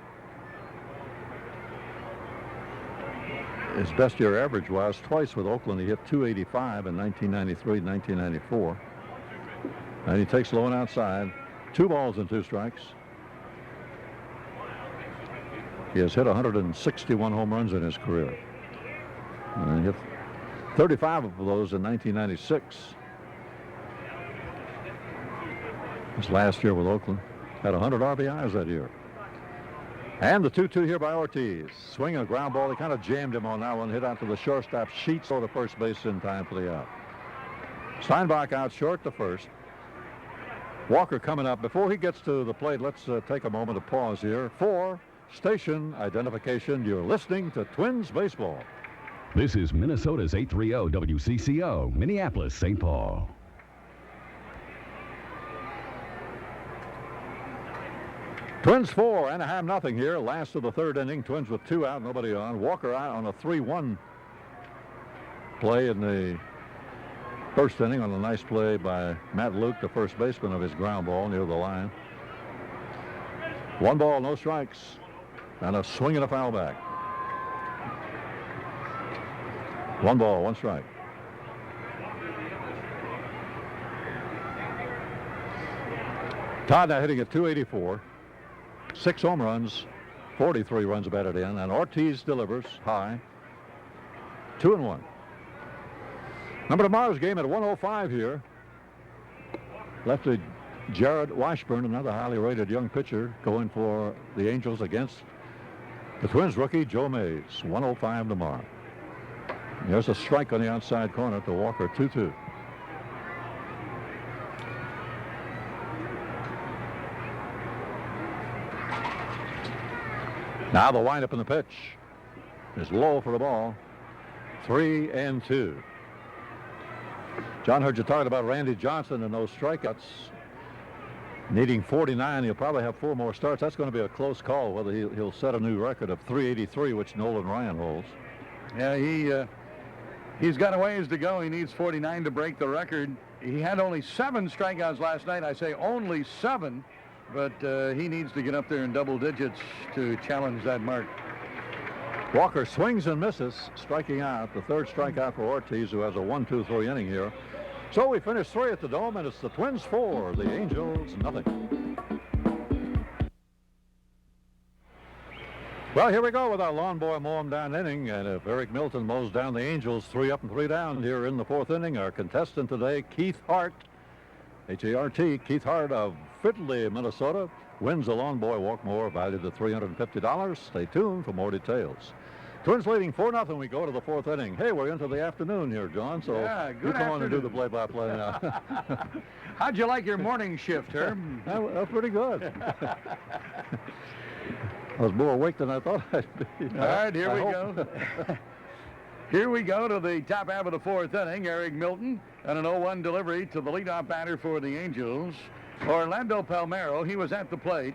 Speaker 2: His best year average was twice with Oakland. He hit 285 in 1993 and 1994. And he takes low and outside. 2 balls and 2 strikes. He has hit 161 home runs in his career. And he hit 35 of those in 1996. His last year with Oakland. Had 100 RBIs that year. And the 2-2 here by Ortiz. Swinging a ground ball. He kind of jammed him on that one. Hit out to the shortstop. Sheets over to first base in time for the out. Steinbach out short to first. Walker coming up. Before he gets to the plate, let's take a moment to pause here. For station identification, you're listening to Twins Baseball.
Speaker 8: This is Minnesota's 830 WCCO, Minneapolis, St. Paul.
Speaker 2: Twins 4, Anaheim nothing here. Last of the 3rd inning. Twins with 2 out, nobody on. Walker out on a 3-1 play in the first inning on a nice play by Matt Luke, the first baseman, of his ground ball near the line. 1 ball, no strikes, and a swing and a foul back. 1 ball, 1 strike. Todd now hitting at 284. 6 home runs, 43 runs batted in, and Ortiz delivers high. 2-1. Number tomorrow's game at 1:05 here. Lefty Jared Washburn, another highly rated young pitcher, going for the Angels against the Twins rookie Joe Mays. 1:05 tomorrow. There's a strike on the outside corner to Walker. 2-2. Now the windup in the pitch is low for the ball. 3-2. John heard you talking about Randy Johnson and those strikeouts. Needing 49, he'll probably have 4 more starts. That's going to be a close call whether he'll set a new record of 383, which Nolan Ryan holds.
Speaker 1: Yeah, he's got a ways to go. He needs 49 to break the record. He had only 7 strikeouts last night. I say only 7. But he needs to get up there in double digits to challenge that mark.
Speaker 2: Walker swings and misses, striking out. The 3rd strikeout for Ortiz, who has a 1-2-3 inning here. So we finish 3 at the Dome, and it's the Twins 4, the Angels nothing. Well, here we go with our lawn boy mow 'em down inning. And if Eric Milton mows down the Angels 3 up and 3 down here in the 4th inning, our contestant today, Keith Hart, H-A-R-T. Keith Hart of Fridley, Minnesota, wins the Lawn Boy Walk More, valued at $350. Stay tuned for more details. Twins leading 4-0. We go to the fourth inning. Hey, we're into the afternoon here, John, so
Speaker 1: yeah,
Speaker 2: you come on and do the play-by-play now.
Speaker 1: How'd you like your morning shift, Herb?
Speaker 2: That was pretty good. I was more awake than I thought I'd be.
Speaker 1: All right, here we go. Here we go to the top half of the fourth inning. Eric Milton and an 0-1 delivery to the leadoff batter for the Angels. Orlando Palmeiro, he was at the plate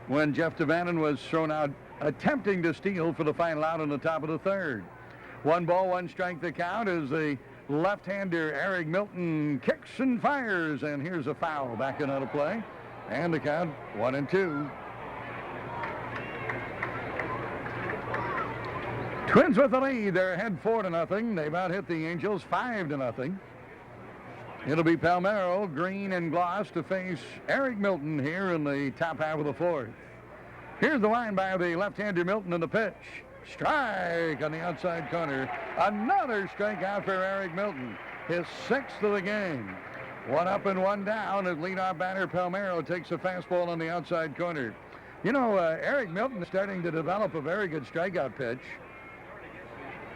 Speaker 1: when Jeff Devannon was thrown out attempting to steal for the final out on the top of the third. 1 ball, 1 strike the count as the left-hander Eric Milton kicks and fires, and here's a foul backing out of play, and the count 1-2. Twins with the lead. They're ahead 4-0. They've out-hit the Angels 5-0. It'll be Palmeiro, Green, and Gloss to face Eric Milton here in the top half of the fourth. Here's the line by the left-hander Milton in the pitch. Strike on the outside corner. Another strikeout for Eric Milton. His 6th of the game. 1 up and 1 down as leadoff batter Palmeiro takes a fastball on the outside corner. You know, Eric Milton is starting to develop a very good strikeout pitch.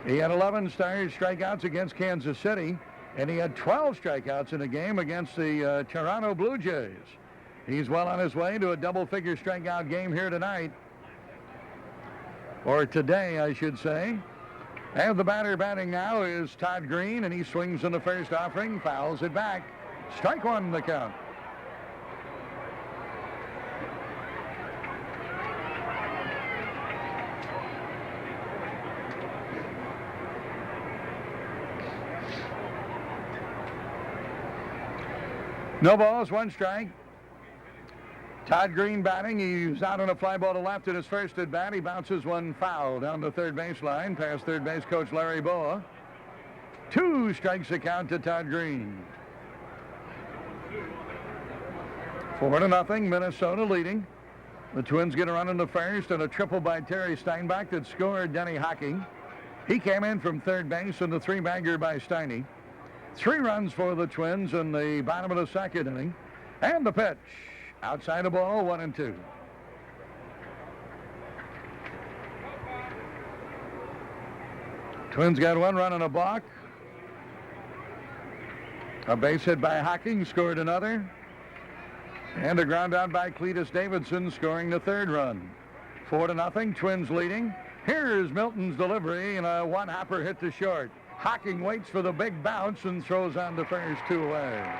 Speaker 1: He had 11 strikeouts against Kansas City, and he had 12 strikeouts in a game against the Toronto Blue Jays. He's well on his way to a double-figure strikeout game here tonight. Or today, I should say. And the batter batting now is Todd Green, and he swings in the first offering, fouls it back. Strike 1 the count. No balls, 1 strike. Todd Green batting. He's out on a fly ball to left in his first at bat. He bounces 1 foul down the third baseline past third base coach Larry Boa. 2 strikes the count to Todd Green. 4-0, Minnesota leading. The Twins get a run in the first and a triple by Terry Steinbach that scored Denny Hocking. He came in from third base in the 3-bagger by Steiny. 3 runs for the Twins in the bottom of the second inning. And the pitch. Outside the ball, 1-2. Twins got 1 run on a balk. A base hit by Hocking scored another. And a ground out by Cletus Davidson scoring the 3rd run. 4-0, Twins leading. Here's Milton's delivery and a 1-hopper hit to short. Hocking waits for the big bounce and throws on to first, 2 away.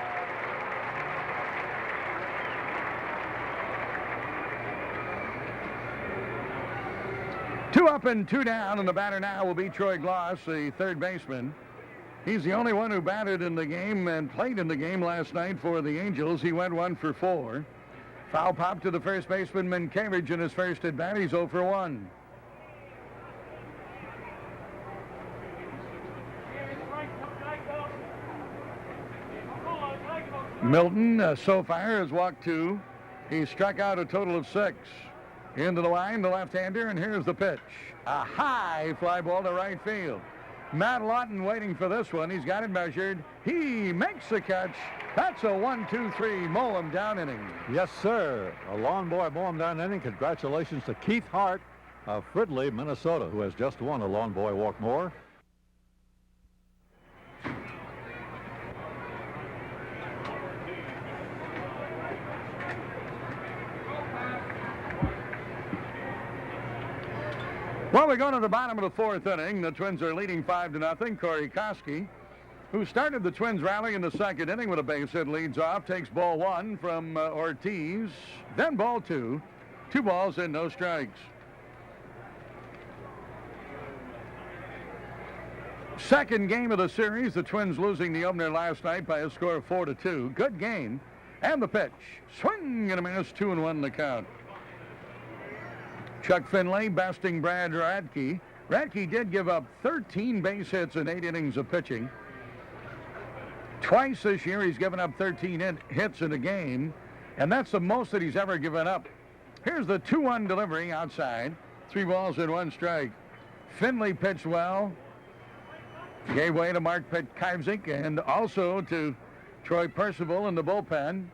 Speaker 1: Two up and 2 down, and the batter now will be Troy Gloss, the third baseman. He's the only one who batted in the game and played in the game last night for the Angels. He went 1 for 4. Foul pop to the first baseman, Minkiewicz, in his first at bat. He's 0 for 1. Milton, so far, has walked 2. He struck out a total of 6. Into the line, the left-hander, and here's the pitch. A high fly ball to right field. Matt Lawton waiting for this one. He's got it measured. He makes the catch. That's a 1-2-3 mow him down inning.
Speaker 2: Yes, sir. A Lawn Boy mow him down inning. Congratulations to Keith Hart of Fridley, Minnesota, who has just won a Lawn Boy Walk More.
Speaker 1: Well, we go to the bottom of the 4th inning. The Twins are leading 5-0. Corey Koski, who started the Twins rally in the 2nd inning with a base hit, leads off, takes ball 1 from Ortiz, then ball 2. 2 balls and no strikes. Second game of the series, the Twins losing the opener last night by a score of 4-2. Good game. And the pitch. Swing and a miss, 2-1 the count. Chuck Finley besting Brad Radke. Radke did give up 13 base hits in 8 innings of pitching. Twice this year he's given up 13 hits in a game, and that's the most that he's ever given up. Here's the 2-1 delivery outside. 3 balls and 1 strike. Finley pitched well. Gave way to Mark Petkivzik and also to Troy Percival in the bullpen.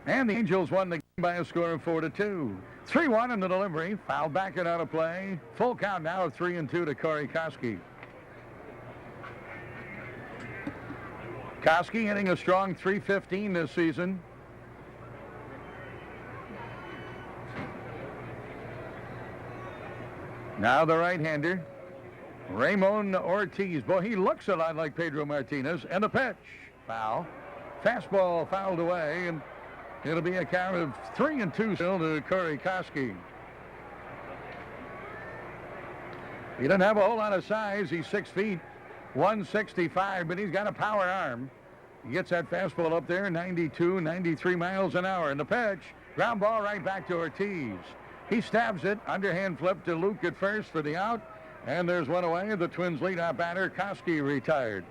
Speaker 1: And the Angels won the game by a score of 4-2. 3-1 in the delivery. Fouled back and out of play. Full count now of 3-2 to Corey Koski. Koski hitting a strong .315 this season. Now the right-hander, Ramon Ortiz. Boy, he looks a lot like Pedro Martinez. And the pitch. Foul. Fastball fouled away, and it'll be a count of 3-2 still to Corey Koski. He doesn't have a whole lot of size. He's 6 feet, 165, but he's got a power arm. He gets that fastball up there, 92, 93 miles an hour. And the pitch, ground ball right back to Ortiz. He stabs it, underhand flip to Luke at first for the out. And there's one away. The Twins leadoff batter, Koski, retired.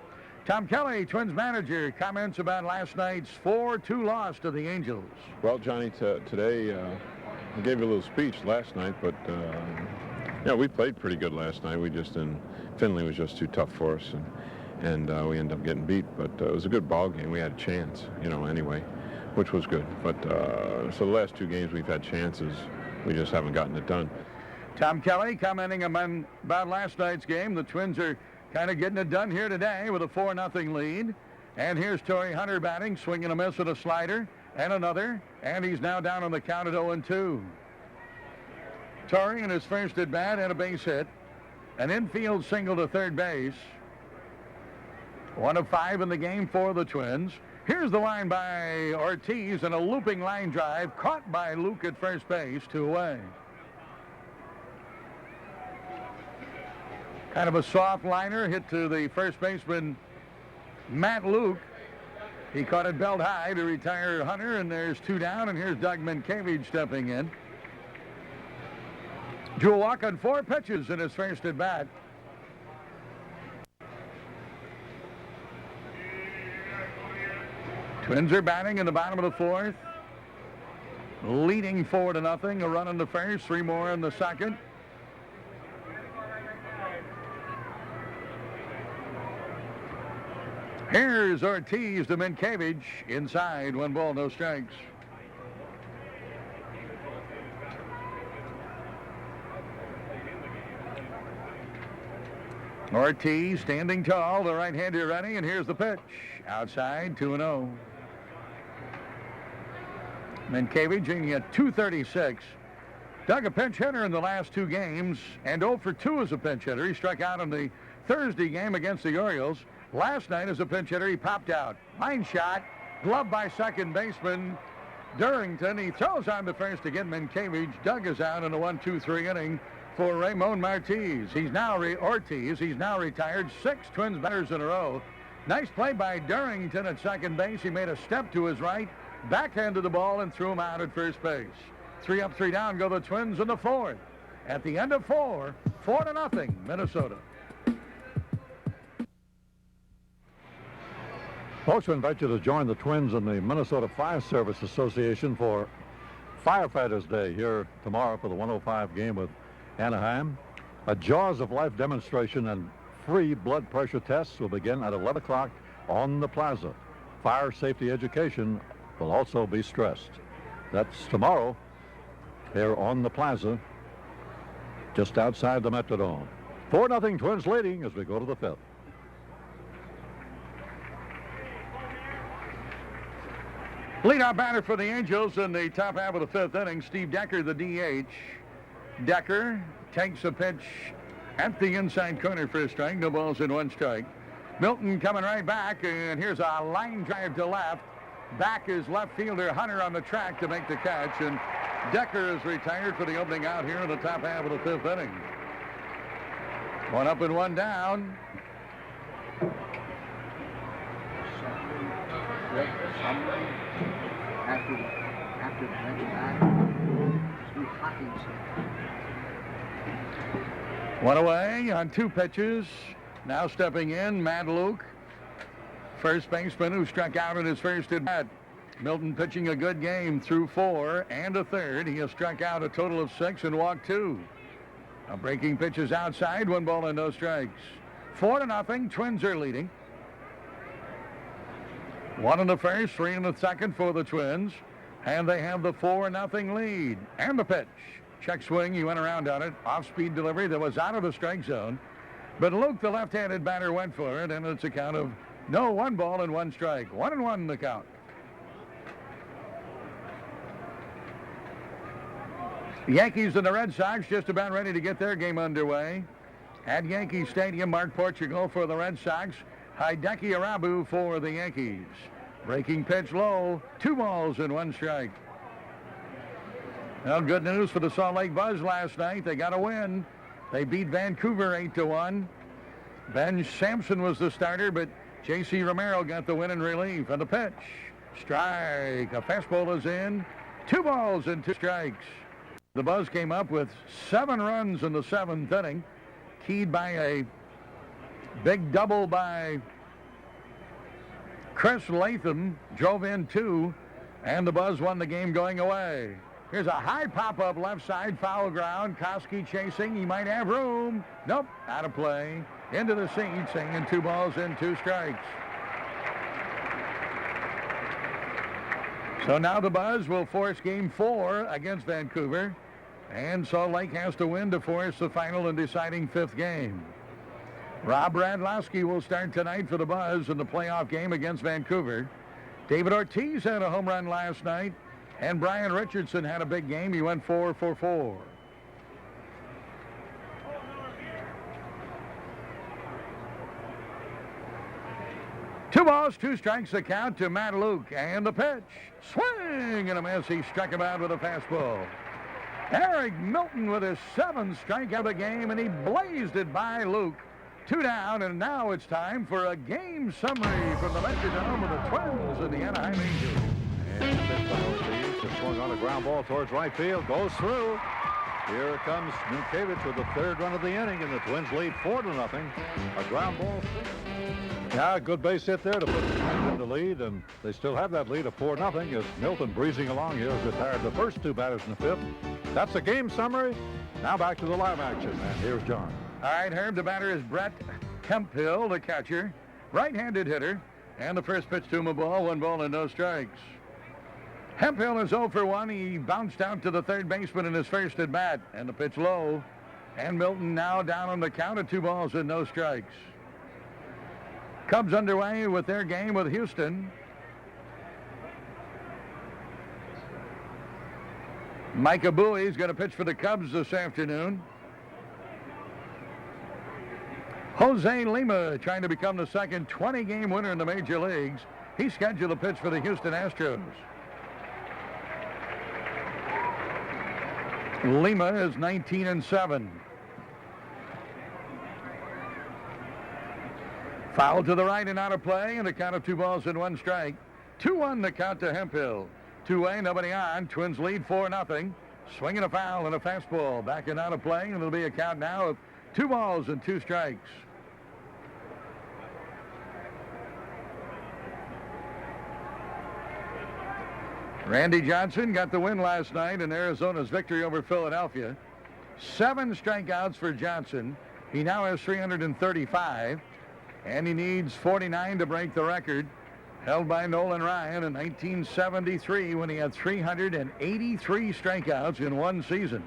Speaker 1: Tom Kelly, Twins manager, comments about last night's 4-2 loss to the Angels.
Speaker 9: Well, Johnny, today I gave you a little speech last night, but yeah, we played pretty good last night. Finley was just too tough for us, and we ended up getting beat. But it was a good ball game. We had a chance, anyway, which was good. But so the last 2 games we've had chances. We just haven't gotten it done.
Speaker 1: Tom Kelly commenting about last night's game. The Twins are kind of getting it done here today with a 4-0 lead. And here's Torrey Hunter batting, swinging a miss with a slider, and another. And he's now down on the count at 0-2. Torrey in his first at bat had a base hit. An infield single to third base. 1 of 5 in the game for the Twins. Here's the line by Ortiz and a looping line drive caught by Luke at first base, 2 away. Kind of a soft liner hit to the first baseman, Matt Luke. He caught it belt high to retire Hunter, and there's 2 down, and here's Doug Minkiewicz stepping in. Drew a walk on 4 pitches in his first at bat. Twins are batting in the bottom of the 4th. Leading 4-0. A run in the first, 3 more in the second. Here's Ortiz to Minkiewicz. Inside, 1 ball, no strikes. Ortiz standing tall, the right-hander ready, and here's the pitch. Outside, 2-0. Minkiewicz hitting at .236. Doug, a pinch hitter in the last 2 games, and 0 for 2 as a pinch hitter. He struck out in the Thursday game against the Orioles. Last night as a pinch hitter, he popped out. Line shot, gloved by second baseman Durrington. He throws on the first to get Minkiewicz. Doug is out in a 1-2-3 inning for Ramon Ortiz. He's now retired. 6 Twins batters in a row. Nice play by Durrington at second base. He made a step to his right, backhanded the ball, and threw him out at first base. 3 up, 3 down go the Twins in the 4th. At the end of 4, 4-0, Minnesota.
Speaker 2: Folks, we invite you to join the Twins in the Minnesota Fire Service Association for Firefighters Day here tomorrow for the 105 game with Anaheim. A Jaws of Life demonstration and free blood pressure tests will begin at 11 o'clock on the plaza. Fire safety education will also be stressed. That's tomorrow here on the plaza, just outside the Metrodome. 4-0 Twins leading as we go to the 5th.
Speaker 1: Leadoff batter for the Angels in the top half of the 5th inning, Steve Decker, the DH. Decker takes a pitch at the inside corner for a strike. No balls in 1 strike. Milton coming right back, and here's a line drive to left. Back is left fielder Hunter on the track to make the catch, and Decker is retired for the opening out here in the top half of the 5th inning. 1 up and 1 down.
Speaker 4: After the bench back, 3 hockeys.
Speaker 1: 1 away on 2 pitches. Now stepping in, Matt Luke, first baseman who struck out in his first at bat. Milton pitching a good game through 4 and a third. He has struck out a total of 6 and walked 2. Now breaking pitches outside, 1 ball and no strikes. 4-0, Twins are leading. 1 in the first, 3 in the second for the Twins. And they have the 4-0 lead. And the pitch. Check swing, he went around on it. Off-speed delivery that was out of the strike zone. But Luke, the left-handed batter, went for it, and it's a count of no, 1 ball and 1 strike. 1-1 the count. The Yankees and the Red Sox just about ready to get their game underway. At Yankee Stadium, Mark Portugal for the Red Sox. Hideki Arabu for the Yankees. Breaking pitch low, 2 balls and 1 strike. Well, good news for the Salt Lake Buzz last night. They got a win. They beat Vancouver 8-1. Ben Sampson was the starter, but J.C. Romero got the win in relief. And the pitch, strike. A fastball is in. 2 balls and 2 strikes. The Buzz came up with 7 runs in the 7th inning, keyed by a big double by Chris Latham, drove in 2, and the Buzz won the game going away. Here's a high pop-up left side, foul ground. Koski chasing. He might have room. Nope, out of play. Into the seats, hanging 2 balls and 2 strikes. So now the Buzz will force game 4 against Vancouver, and Salt Lake has to win to force the final and deciding 5th game. Rob Radlowski will start tonight for the Buzz in the playoff game against Vancouver. David Ortiz had a home run last night, and Brian Richardson had a big game. He went 4 for 4. Two balls, 2 strikes the count to Matt Luke. And the pitch. Swing and a miss. He struck him out with a fastball. Eric Milton with his 7th strikeout of the game, and he blazed it by Luke. 2 down, and now it's time for a game summary from the Metrodome of the Twins and the Anaheim Angels.
Speaker 2: And the pitch by Ortiz is swung on a ground ball towards right field. Goes through. Here comes Minkiewicz with the 3rd run of the inning, and the Twins lead 4-0. A ground ball. Yeah, good base hit there to put the Twins in the lead, and they still have that lead of 4-0 as Milton breezing along here has retired the first 2 batters in the 5th. That's the game summary. Now back to the live action, and here's John.
Speaker 1: All right, Herb, the batter is Brett Hemphill, the catcher, right-handed hitter, and the first pitch to him, a ball, 1 ball and no strikes. Hemphill is 0 for 1. He bounced out to the 3rd baseman in his first at bat, and the pitch low. And Milton now down on the count of 2 balls and no strikes. Cubs underway with their game with Houston. Micah Bowie's going to pitch for the Cubs this afternoon. Jose Lima trying to become the second 20-game winner in the major leagues. He's scheduled to pitch for the Houston Astros. Lima is 19-7. Foul to the right and out of play, and a count of 2 balls and 1 strike. 2-1 the count to Hemphill. 2-away, nobody on. Twins lead 4-0. Swinging a foul and a fastball. Back and out of play, and it'll be a count now of 2 balls and 2 strikes. Randy Johnson got the win last night in Arizona's victory over Philadelphia. 7 strikeouts for Johnson. He now has 335, and he needs 49 to break the record held by Nolan Ryan in 1973 when he had 383 strikeouts in 1 season.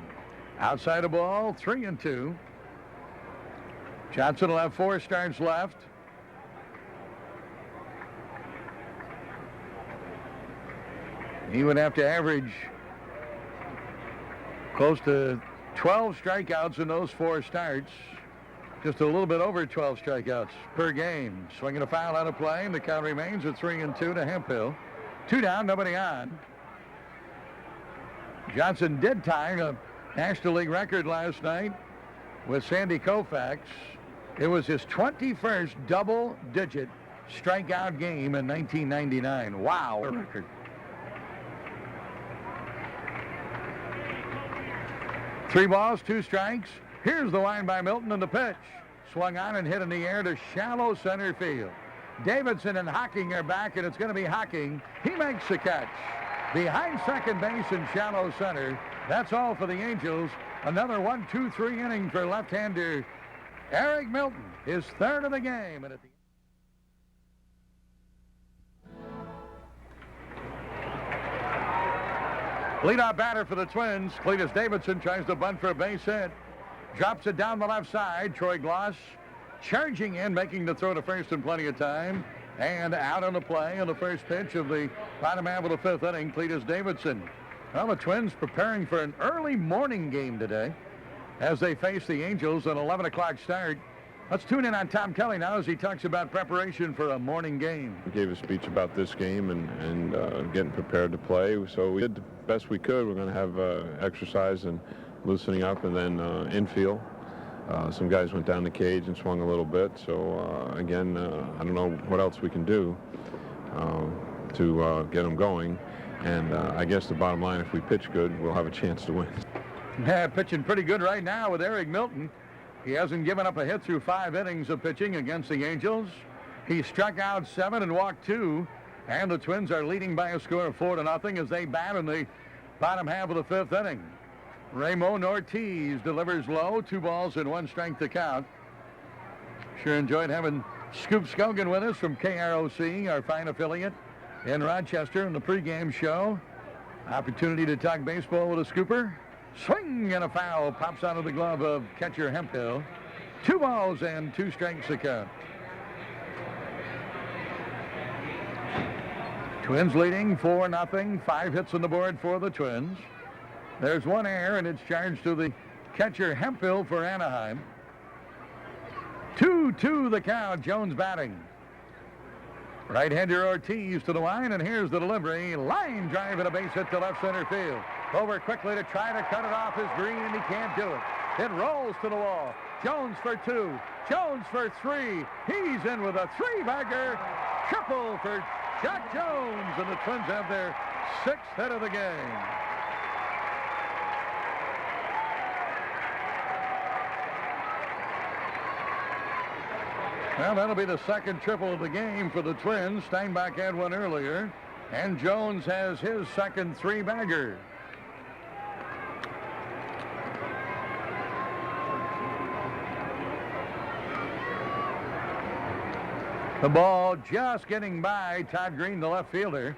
Speaker 1: Outside the ball, 3-2. Johnson will have 4 starts left. He would have to average close to 12 strikeouts in those 4 starts. Just a little bit over 12 strikeouts per game. Swinging a foul out of play, and the count remains at 3-2 to Hemphill. 2 down, nobody on. Johnson did tie a National League record last night with Sandy Koufax. It was his 21st double-digit strikeout game in 1999. Wow, a record. Three balls, 2 strikes. Here's the line by Milton, and the pitch. Swung on and hit in the air to shallow center field. Davidson and Hocking are back, and it's going to be Hocking. He makes the catch. Behind second base in shallow center. That's all for the Angels. Another 1-2-3 inning for left-hander Eric Milton, his 3rd of the game. And at the Leadoff batter for the Twins. Cletus Davidson tries to bunt for a base hit. Drops it down the left side. Troy Gloss charging in, making the throw to first in plenty of time. And out on the play on the first pitch of the bottom half of the fifth inning, Cletus Davidson. Well, the Twins preparing for an early morning game today as they face the Angels, an 11 o'clock start. Let's tune in on Tom Kelly now as he talks about preparation for a morning game.
Speaker 9: We gave a speech about this game and getting prepared to play. So we did the best we could. We're going to have exercise and loosening up, and then infield. Some guys went down the cage and swung a little bit. So again, I don't know what else we can do to get them going. And I guess the bottom line, if we pitch good, we'll have a chance to win.
Speaker 1: Yeah, pitching pretty good right now with Eric Milton. He hasn't given up a hit through 5 innings of pitching against the Angels. He struck out 7 and walked 2. And the Twins are leading by a score of 4-0 as they bat in the bottom half of the fifth inning. Ramon Ortiz delivers low, 2 balls and 1 strike to count. Sure enjoyed having Scoop Scogan with us from KROC, our fine affiliate in Rochester, in the pregame show. Opportunity to talk baseball with a scooper. Swing and a foul pops out of the glove of catcher Hemphill. 2 balls and 2 strikes to count. Twins leading 4-0. 5 hits on the board for the Twins. There's 1 error, and it's charged to the catcher Hemphill for Anaheim. 2-2 the count. Jones batting. Right-hander Ortiz to the line, and here's the delivery. Line drive and a base hit to left center field. Over quickly to try to cut it off is Green, and he can't do it. It rolls to the wall. Jones for 2. Jones for 3. He's in with a 3-bagger. Triple for Jack Jones, and the Twins have their 6th hit of the game. Well, that'll be the 2nd triple of the game for the Twins. Steinbach had 1 earlier, and Jones has his 2nd 3-bagger. The ball just getting by Todd Green, the left fielder.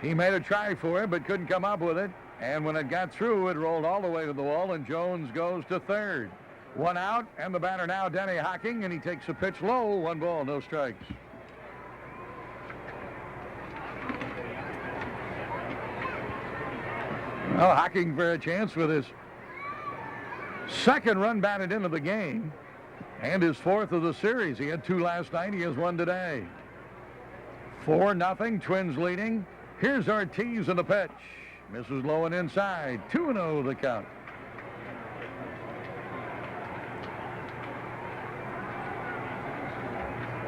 Speaker 1: He made a try for it, but couldn't come up with it. And when it got through, it rolled all the way to the wall, and Jones goes to 3rd. 1 out, and the batter now, Denny Hocking, and he takes a pitch low. 1 ball, no strikes. Well, Hocking for a chance with his 2nd run batted into the game. And his 4th of the series. He had 2 last night. He has 1 today. 4-0. Twins leading. Here's Ortiz in the pitch. Misses low and inside. 2-0 the count.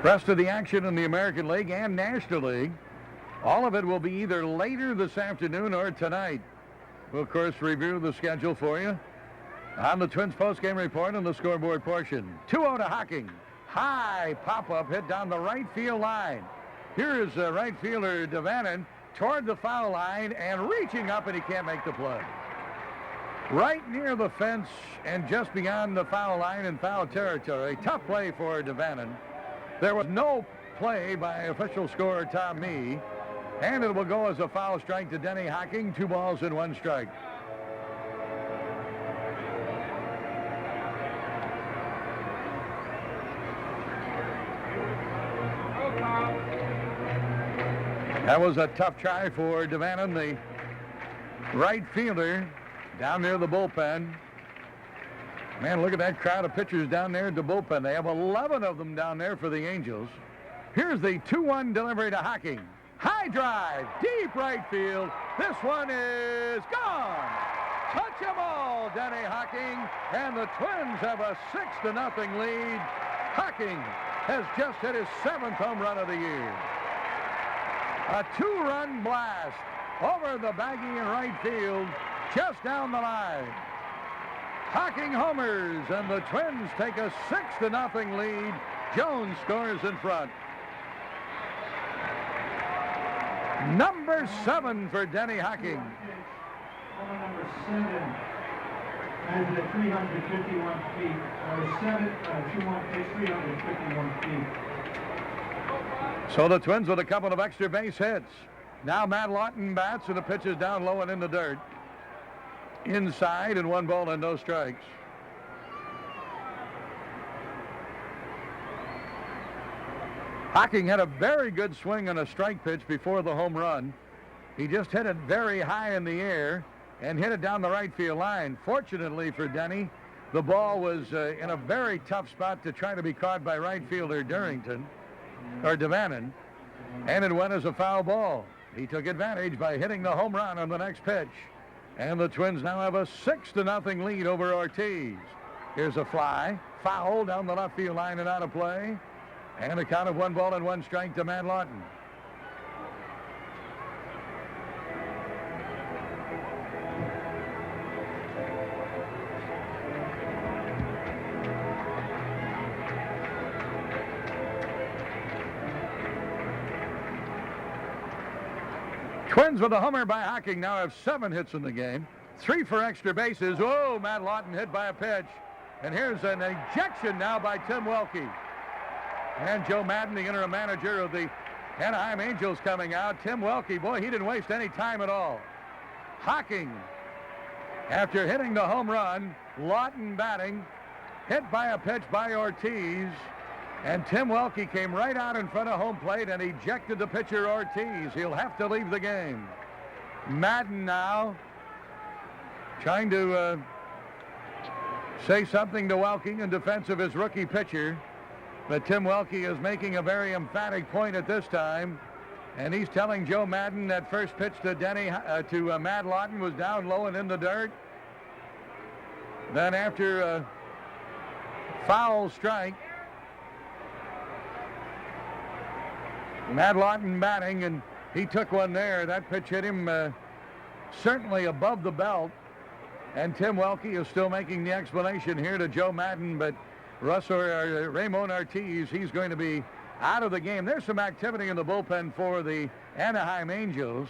Speaker 1: Rest of the action in the American League and National League. All of it will be either later this afternoon or tonight. We'll, of course, review the schedule for you on the Twins postgame report on the scoreboard portion. 2-0 to Hocking. High pop-up hit down the right field line. Here is right fielder Devannon toward the foul line and reaching up, and he can't make the play. Right near the fence and just beyond the foul line in foul territory. Tough play for Devannon. There was no play by official scorer Tom Mee, and it will go as a foul strike to Denny Hocking. 2 balls and 1 strike. That was a tough try for Devannon, the right fielder, down near the bullpen. Man, look at that crowd of pitchers down there at the bullpen. They have 11 of them down there for the Angels. Here's the 2-1 delivery to Hocking. High drive, deep right field. This one is gone. Touch 'em all, Denny Hocking, and the Twins have a 6-0 lead. Hocking has just hit his 7th home run of the year. A 2-run blast over the baggy in right field, just down the line. Hocking homers, and the Twins take a 6-0 lead. Jones scores in front. Number 7 for Denny Hocking.
Speaker 10: Number 7 has the 351 feet. 2-1 pitch, 351 feet.
Speaker 1: So the Twins with a couple of extra base hits. Now Matt Lawton bats, and the pitch is down low and in the dirt. Inside, and 1 ball and no strikes. Hocking had a very good swing on a strike pitch before the home run. He just hit it very high in the air and hit it down the right field line. Fortunately for Denny, the ball was in a very tough spot to try to be caught by right fielder Devannon, and it went as a foul ball. He took advantage by hitting the home run on the next pitch. And the Twins now have a 6-0 lead over Ortiz. Here's a fly, foul down the left field line and out of play. And a count of 1 ball and 1 strike to Matt Lawton. Twins with a homer by Hocking now have 7 hits in the game. 3 for extra bases. Oh, Matt Lawton hit by a pitch. And here's an ejection now by Tim Welke. And Joe Madden, the interim manager of the Anaheim Angels, coming out. Tim Welke, boy, he didn't waste any time at all. Hocking, after hitting the home run, Lawton batting, hit by a pitch by Ortiz, and Tim Welke came right out in front of home plate and ejected the pitcher Ortiz. He'll have to leave the game. Madden now trying to say something to Welke in defense of his rookie pitcher. But Tim Welke is making a very emphatic point at this time, and he's telling Joe Madden that first pitch to Matt Lawton was down low and in the dirt. Then after a foul strike, Matt Lawton batting, and he took one there. That pitch hit him certainly above the belt, and Tim Welke is still making the explanation here to Joe Madden, but Ramon Ortiz, he's going to be out of the game. There's some activity in the bullpen for the Anaheim Angels.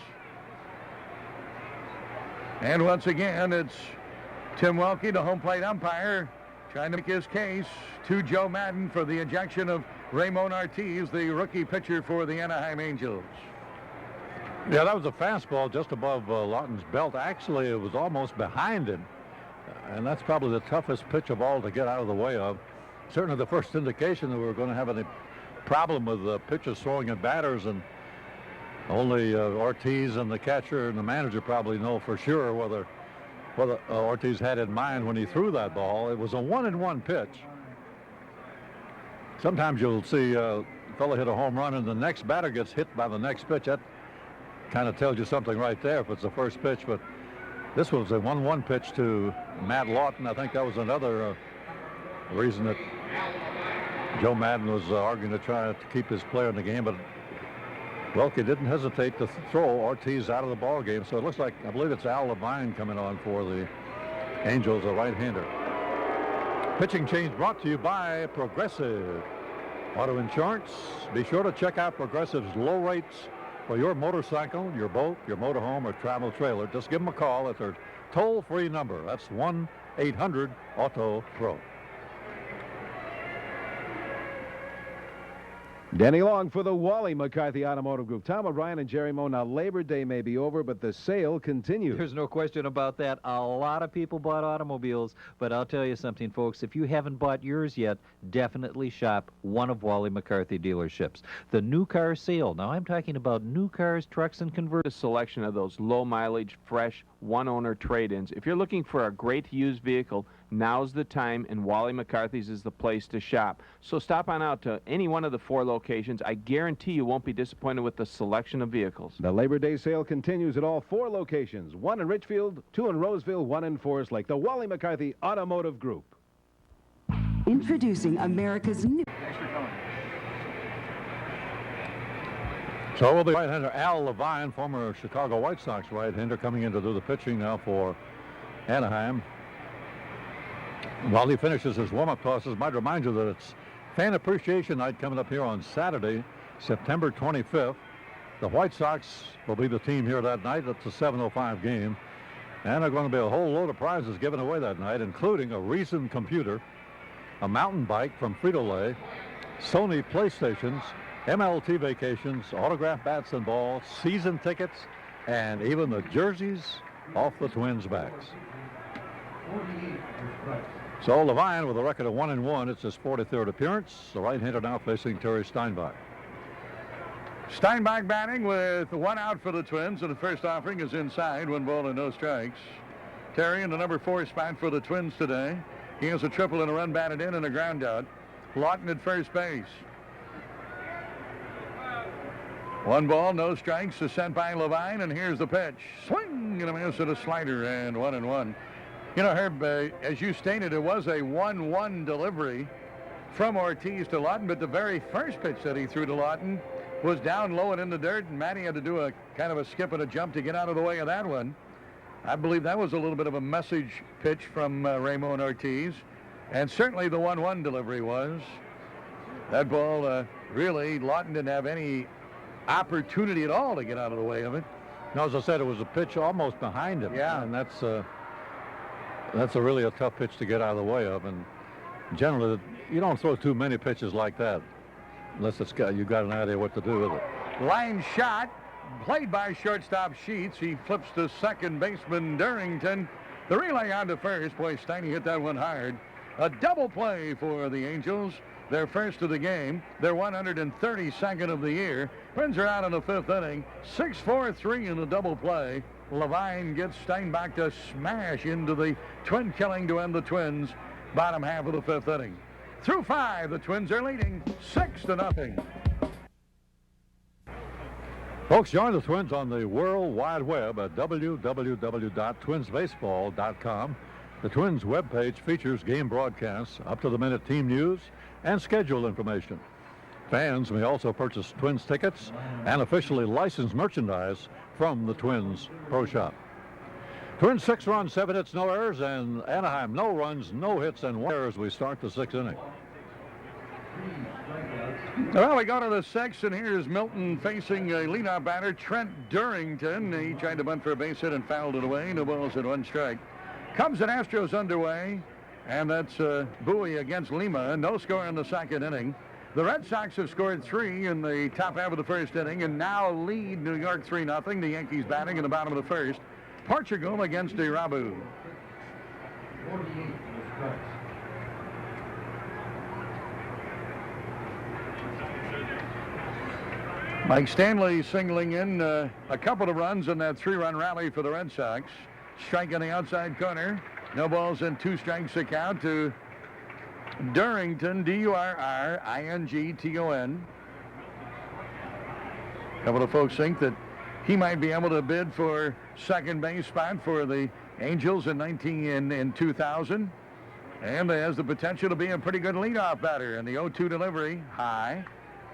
Speaker 1: And once again, it's Tim Welke, the home plate umpire, trying to make his case to Joe Madden for the ejection of Ramon Ortiz, the rookie pitcher for the Anaheim Angels.
Speaker 2: Yeah, that was a fastball just above Lawton's belt. Actually, it was almost behind him. And that's probably the toughest pitch of all to get out of the way of. Certainly the first indication that we were going to have any problem with pitchers throwing at batters, and only Ortiz and the catcher and the manager probably know for sure whether Ortiz had in mind when he threw that ball. It was a 1-1 pitch. Sometimes you'll see a fellow hit a home run and the next batter gets hit by the next pitch. That kind of tells you something right there if it's the first pitch, but this was a 1-1 pitch to Matt Lawton. I think that was another reason that Joe Madden was arguing to try to keep his player in the game, but Welke didn't hesitate to throw Ortiz out of the ball game. So it looks like, I believe it's Al Levine coming on for the Angels, a right-hander. Pitching change brought to you by Progressive Auto Insurance. Be sure to check out Progressive's low rates for your motorcycle, your boat, your motorhome, or travel trailer. Just give them a call at their toll-free number. That's 1-800-AUTO-PRO.
Speaker 3: Denny Long for the Wally McCarthy Automotive Group. Tom O'Brien and Jerry Moe. Now, Labor Day may be over, but the sale continues.
Speaker 4: There's no question about that. A lot of people bought automobiles, but I'll tell you something, folks. If you haven't bought yours yet, definitely shop one of Wally McCarthy dealerships. The new car sale. Now, I'm talking about new cars, trucks, and convertibles.
Speaker 11: A selection of those low-mileage, fresh, one-owner trade-ins. If you're looking for a great used vehicle, now's the time, and Wally McCarthy's is the place to shop. So stop on out to any one of the 4 locations. I guarantee you won't be disappointed with the selection of vehicles.
Speaker 3: The Labor Day sale continues at all 4 locations. 1 in Richfield, 2 in Roseville, 1 in Forest Lake. The Wally McCarthy Automotive Group.
Speaker 12: Introducing America's new...
Speaker 10: Thanks for coming.
Speaker 2: So the right-hander Al Levine, former Chicago White Sox right-hander, coming in to do the pitching now for Anaheim. While he finishes his warm-up tosses, might remind you that it's Fan Appreciation Night coming up here on Saturday, September 25th. The White Sox will be the team here that night. It's a 7:05 game. And there are going to be a whole load of prizes given away that night, including a Reason computer, a mountain bike from Frito-Lay, Sony PlayStations, MLT vacations, autographed bats and balls, season tickets, and even the jerseys off the Twins' backs. So Levine with a record of 1-1. It's his 43rd appearance. The right-hander now facing Terry Steinbach.
Speaker 1: Steinbach batting with one out for the Twins, and the first offering is inside, 1 ball and no strikes. Terry in the number 4 spot for the Twins today. He has a triple and a run batted in and a ground out. Lawton at first base. 1 ball, no strikes, is sent by Levine, and here's the pitch. Swing and a miss at a slider, and 1-1. You know, Herb, as you stated, it was a 1-1 delivery from Ortiz to Lawton, but the very first pitch that he threw to Lawton was down low and in the dirt, and Matty had to do a kind of a skip and a jump to get out of the way of that one. I believe that was a little bit of a message pitch from Ramon Ortiz, and certainly the 1-1 delivery was. That ball, really, Lawton didn't have any opportunity at all to get out of the way of it.
Speaker 2: Now, as I said, it was a pitch almost behind him.
Speaker 1: Yeah.
Speaker 2: And that's a really a tough pitch to get out of the way of. And generally, you don't throw too many pitches like that unless you got an idea what to do with it.
Speaker 1: Line shot, played by shortstop Sheets. He flips to second baseman Darrington. The relay on to first. Boy, Steiny hit that one hard. A double play for the Angels. Their first of the game. Their 132nd of the year. Twins are out in the 5th inning. 6-4-3 in the double play. Levine gets Steinbach to smash into the twin killing to end the Twins' bottom half of the 5th inning. Through 5, the Twins are leading 6-0.
Speaker 2: Folks, join the Twins on the World Wide Web at www.twinsbaseball.com. The Twins webpage features game broadcasts, up-to-the-minute team news, and schedule information. Fans may also purchase Twins tickets and officially licensed merchandise from the Twins Pro Shop. Twins 6 runs, 7 hits, no errors, and Anaheim no runs, no hits, and 1 error as we start the 6th inning.
Speaker 1: Well, we go to the 6th, and here's Milton facing a leadoff batter, Trent Darrington. He tried to bunt for a base hit and fouled it away. No balls and 1 strike. Cubs and Astros underway, and that's Bowie against Lima. No score in the 2nd inning. The Red Sox have scored 3 in the top half of the 1st inning and now lead New York 3-0. The Yankees batting in the bottom of the 1st. Portugal against Irabu.
Speaker 10: 48 strikes.
Speaker 1: Mike Stanley singling in a couple of runs in that 3-run rally for the Red Sox. Strike on the outside corner. No balls and 2 strikes to count to Darrington, Durrington. A couple of folks think that he might be able to bid for second base spot for the Angels in 2000. And has the potential to be a pretty good leadoff batter. And the 0-2 delivery, high.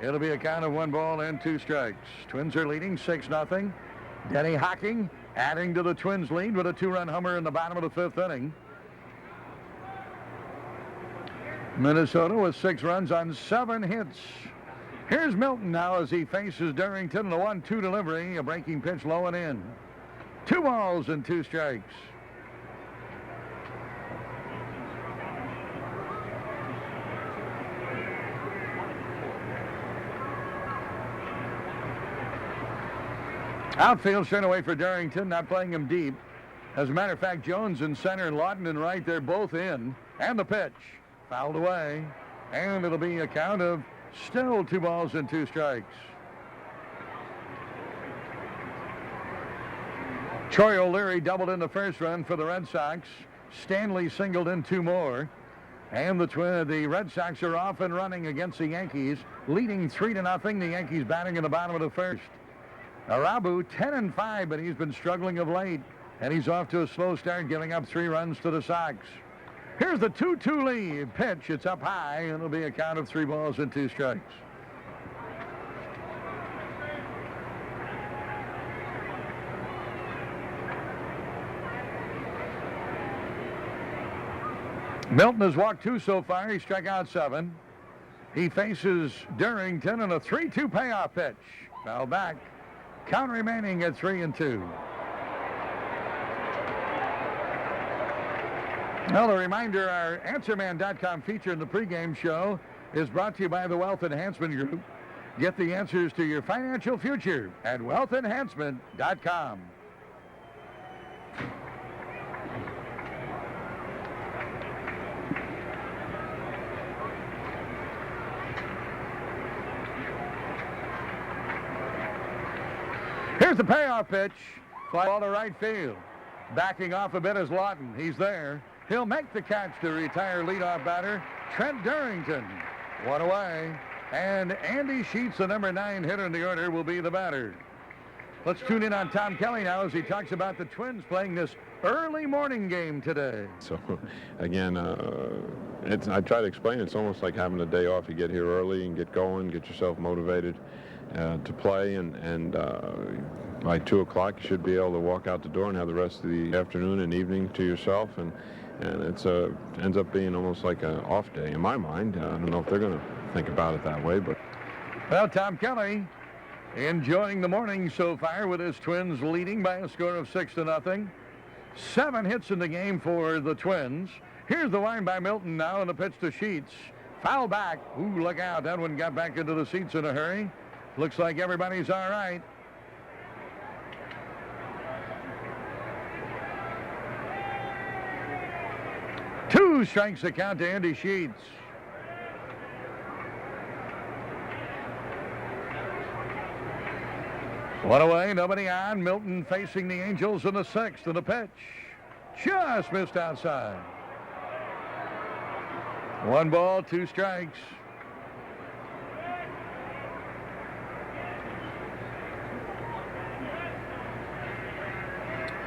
Speaker 1: It'll be a count of 1 ball and 2 strikes. Twins are leading 6-0. Denny Hocking adding to the Twins' lead with a 2-run homer in the bottom of the 5th inning. Minnesota with 6 runs on 7 hits. Here's Milton now as he faces Darrington. The 1-2 delivery, a breaking pitch low and in. 2 balls and 2 strikes. Outfield straight away for Darrington, not playing him deep. As a matter of fact, Jones in center and Lawton in right, they're both in. And the pitch, fouled away. And it'll be a count of still 2 balls and 2 strikes. Troy O'Leary doubled in the first run for the Red Sox. Stanley singled in 2 more. And the Red Sox are off and running against the Yankees, leading 3-0. The Yankees batting in the bottom of the 1st. Irabu 10-5, but he's been struggling of late, and he's off to a slow start, giving up 3 runs to the Sox. Here's the 2-2 lead. Pitch, it's up high, and it'll be a count of 3 balls and 2 strikes. Milton has walked 2 so far. He struck out 7. He faces Darrington in a 3-2 payoff pitch. Foul back. Count remaining at 3-2. Well, a reminder, our AnswerMan.com feature in the pregame show is brought to you by the Wealth Enhancement Group. Get the answers to your financial future at wealthenhancement.com. Here's the payoff pitch. Fly ball to right field. Backing off a bit is Lawton. He's there. He'll make the catch to retire leadoff batter Trent Darrington. One away. And Andy Sheets, the number 9 hitter in the order, will be the batter. Let's tune in on Tom Kelly now as he talks about the Twins playing this early morning game today.
Speaker 9: So, again, I try to explain it's almost like having a day off. You get here early and get going, get yourself motivated to play, and by 2 o'clock you should be able to walk out the door and have the rest of the afternoon and evening to yourself, and it's ends up being almost like an off day in my mind. I don't know if they're going to think about it that way, but...
Speaker 1: Well, Tom Kelly enjoying the morning so far with his Twins leading by a score of 6-0. 7 hits in the game for the Twins. Here's the line by Milton now, and the pitch to Sheets. Foul back. Ooh, look out. That one got back into the seats in a hurry. Looks like everybody's all right. Two strikes the count to Andy Sheets. One away, nobody on. Milton facing the Angels in the 6th, and the pitch just missed outside. 1 ball, 2 strikes.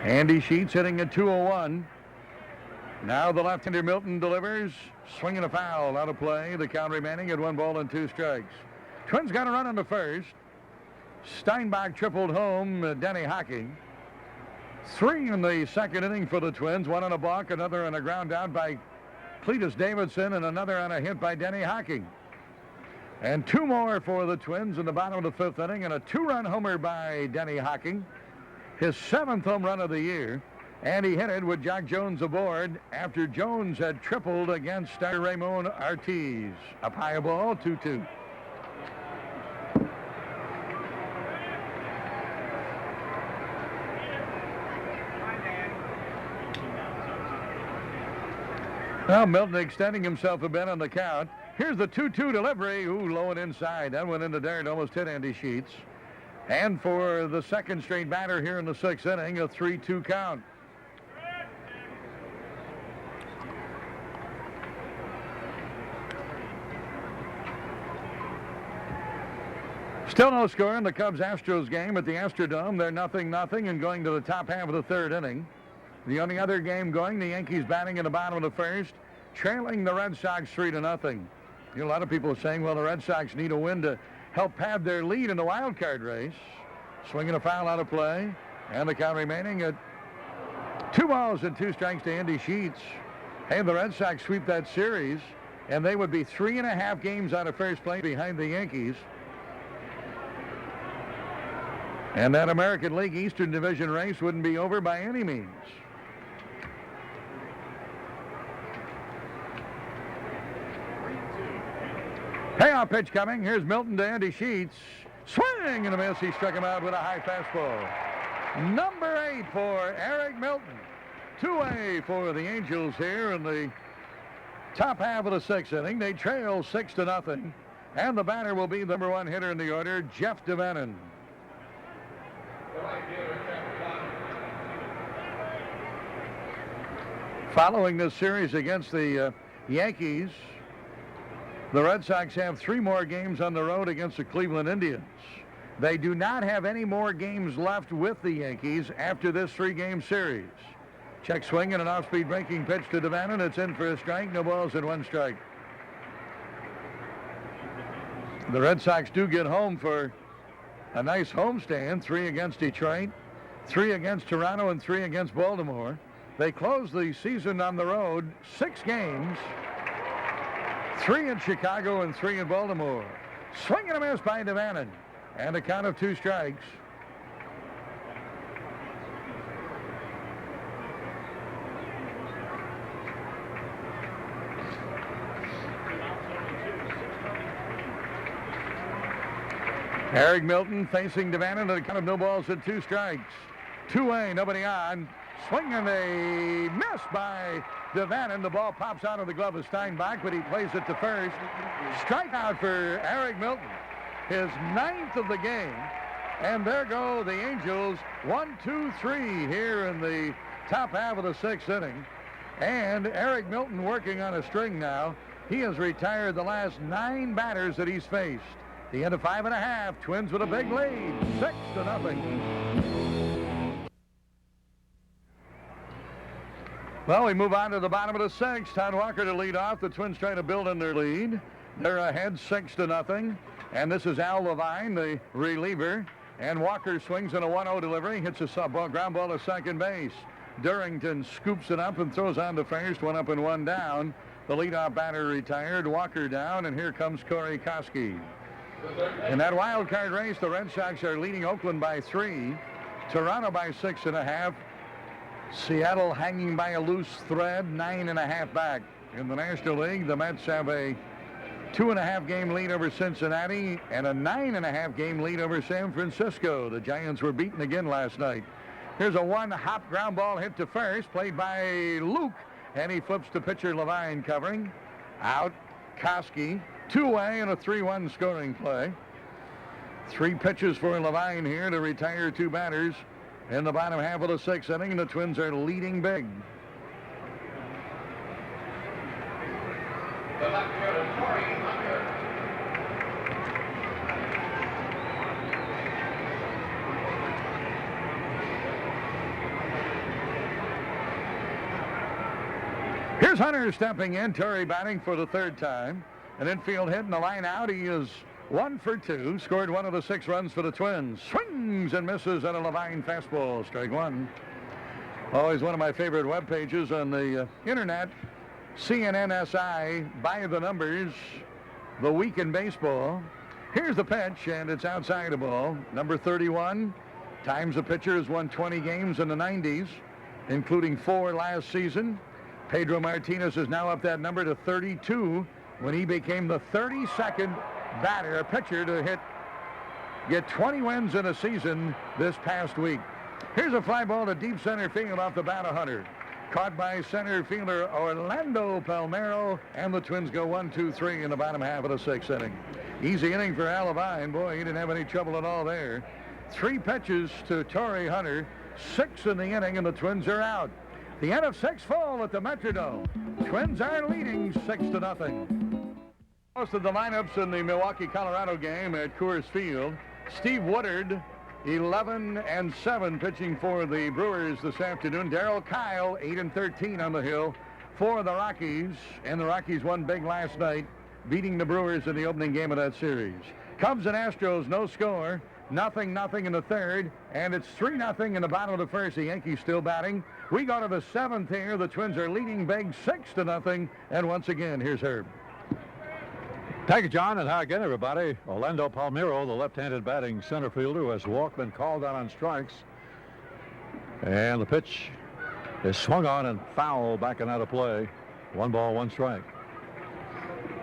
Speaker 1: Andy Sheets hitting a 201. Now the left-hander Milton delivers, swinging a foul, out of play. The count remaining at 1 ball and 2 strikes. Twins got a run on the first. Steinbach tripled home Denny Hocking. 3 in the second inning for the Twins. 1 on a balk, another on a ground out by Cletus Davidson, and another on a hit by Denny Hocking. And 2 more for the Twins in the bottom of the 5th inning, and a 2-run homer by Denny Hocking. His 7th home run of the year. And he hit it with Jock Jones aboard after Jones had tripled against Ramon Ortiz. Up high a ball, 2-2. Well, Milton extending himself a bit on the count. Here's the 2-2 delivery. Ooh, low and inside. That went into dirt, almost hit Andy Sheets. And for the second straight batter here in the 6th inning, a 3-2 count. Still no score in the Cubs-Astros game at the Astrodome. They're 0-0 and going to the top half of the 3rd inning. The only other game going, the Yankees batting in the bottom of the 1st, trailing the Red Sox 3-0. A lot of people are saying, well, the Red Sox need a win to help pad their lead in the wild card race. Swinging a foul out of play, and the count remaining at 2 balls and 2 strikes to Andy Sheets. Hey, the Red Sox sweep that series, and they would be 3.5 games out of first place behind the Yankees. And that American League Eastern Division race wouldn't be over by any means. Payoff pitch coming. Here's Milton to Andy Sheets. Swing and a miss. He struck him out with a high fastball. Number 8 for Eric Milton. 2-way for the Angels here in the top half of the 6th inning. They trail 6-0. And the batter will be the number 1 hitter in the order, Jeff DeVannen. Following this series against the Yankees, the Red Sox have 3 more games on the road against the Cleveland Indians. They do not have any more games left with the Yankees after this 3-game series. Check swing and an off-speed breaking pitch to DeVannen. It's in for a strike. No balls and 1 strike. The Red Sox do get home for a nice homestand. 3 against Detroit, 3 against Toronto, and 3 against Baltimore. They close the season on the road, 6 games, 3 in Chicago and 3 in Baltimore. Swing and a miss by DeVannen, and a count of 2 strikes. Eric Milton facing Devannon to the count of no balls and 2 strikes. 2-away, nobody on. Swing and a miss by Devannon. The ball pops out of the glove of Steinbach, but he plays it to first. Strikeout for Eric Milton, his 9th of the game. And there go the Angels, 1, 2, 3 here in the top half of the 6th inning. And Eric Milton working on a string now. He has retired the last 9 batters that he's faced. The end of 5 1/2. Twins with a big lead, 6-0. Well, we move on to the bottom of the 6th. Todd Walker to lead off. The Twins trying to build in their lead. They're ahead 6-0. And this is Al Levine, the reliever. And Walker swings in a 1-0 delivery, hits a ground ball to second base. Durrington scoops it up and throws on to first, 1 up and 1 down. The leadoff batter retired, Walker down, and here comes Corey Koski. In that wild card race, the Red Sox are leading Oakland by 3, Toronto by 6.5, Seattle hanging by a loose thread, 9.5 back. In the National League, the Mets have a 2.5 game lead over Cincinnati and a 9.5 game lead over San Francisco. The Giants were beaten again last night. Here's a 1-hop ground ball hit to first, played by Luke, and he flips to pitcher Levine covering. Out, Koski, 2-away and a 3-1 scoring play. 3 pitches for Levine here to retire 2 batters in the bottom half of the 6th inning, and the Twins are leading big. Here's Hunter stepping in. Torrey batting for the 3rd time. An infield hit and a line out. He is 1 for 2. Scored 1 of the 6 runs for the Twins. Swings and misses on a Levine fastball. Strike 1. Always one of my favorite web pages on the internet. CNNSI, by the numbers, the week in baseball. Here's the pitch, and it's outside the ball. Number 31. Times the pitcher has won 20 games in the 90s, including 4 last season. Pedro Martinez is now up that number to 32 when he became the 32nd pitcher to get 20 wins in a season this past week. Here's a fly ball to deep center field off the bat of Hunter. Caught by center fielder Orlando Palmeiro, and the Twins go 1, 2, 3 in the bottom half of the 6th inning. Easy inning for Al Levine. Boy, he didn't have any trouble at all there. 3 pitches to Torrey Hunter, 6 in the inning, and the Twins are out. The end of 6 full at the Metrodome. Twins are leading 6-0. Most of the lineups in the Milwaukee, Colorado game at Coors Field. Steve Woodard, 11-7 pitching for the Brewers this afternoon. Darryl Kyle, 8-13 on the hill for the Rockies. And the Rockies won big last night, beating the Brewers in the opening game of that series. Cubs and Astros, no score. 0-0 in the 3rd, and it's 3-0 in the bottom of the 1st. The Yankees still batting. We go to the 7th here. The Twins are leading big 6-0, and once again, here's Herb.
Speaker 2: Thank you, John, and hi again, everybody. Orlando Palmeiro, the left-handed batting center fielder, who has walked, been called out on strikes. And the pitch is swung on and foul, backing out of play. 1 ball, 1 strike.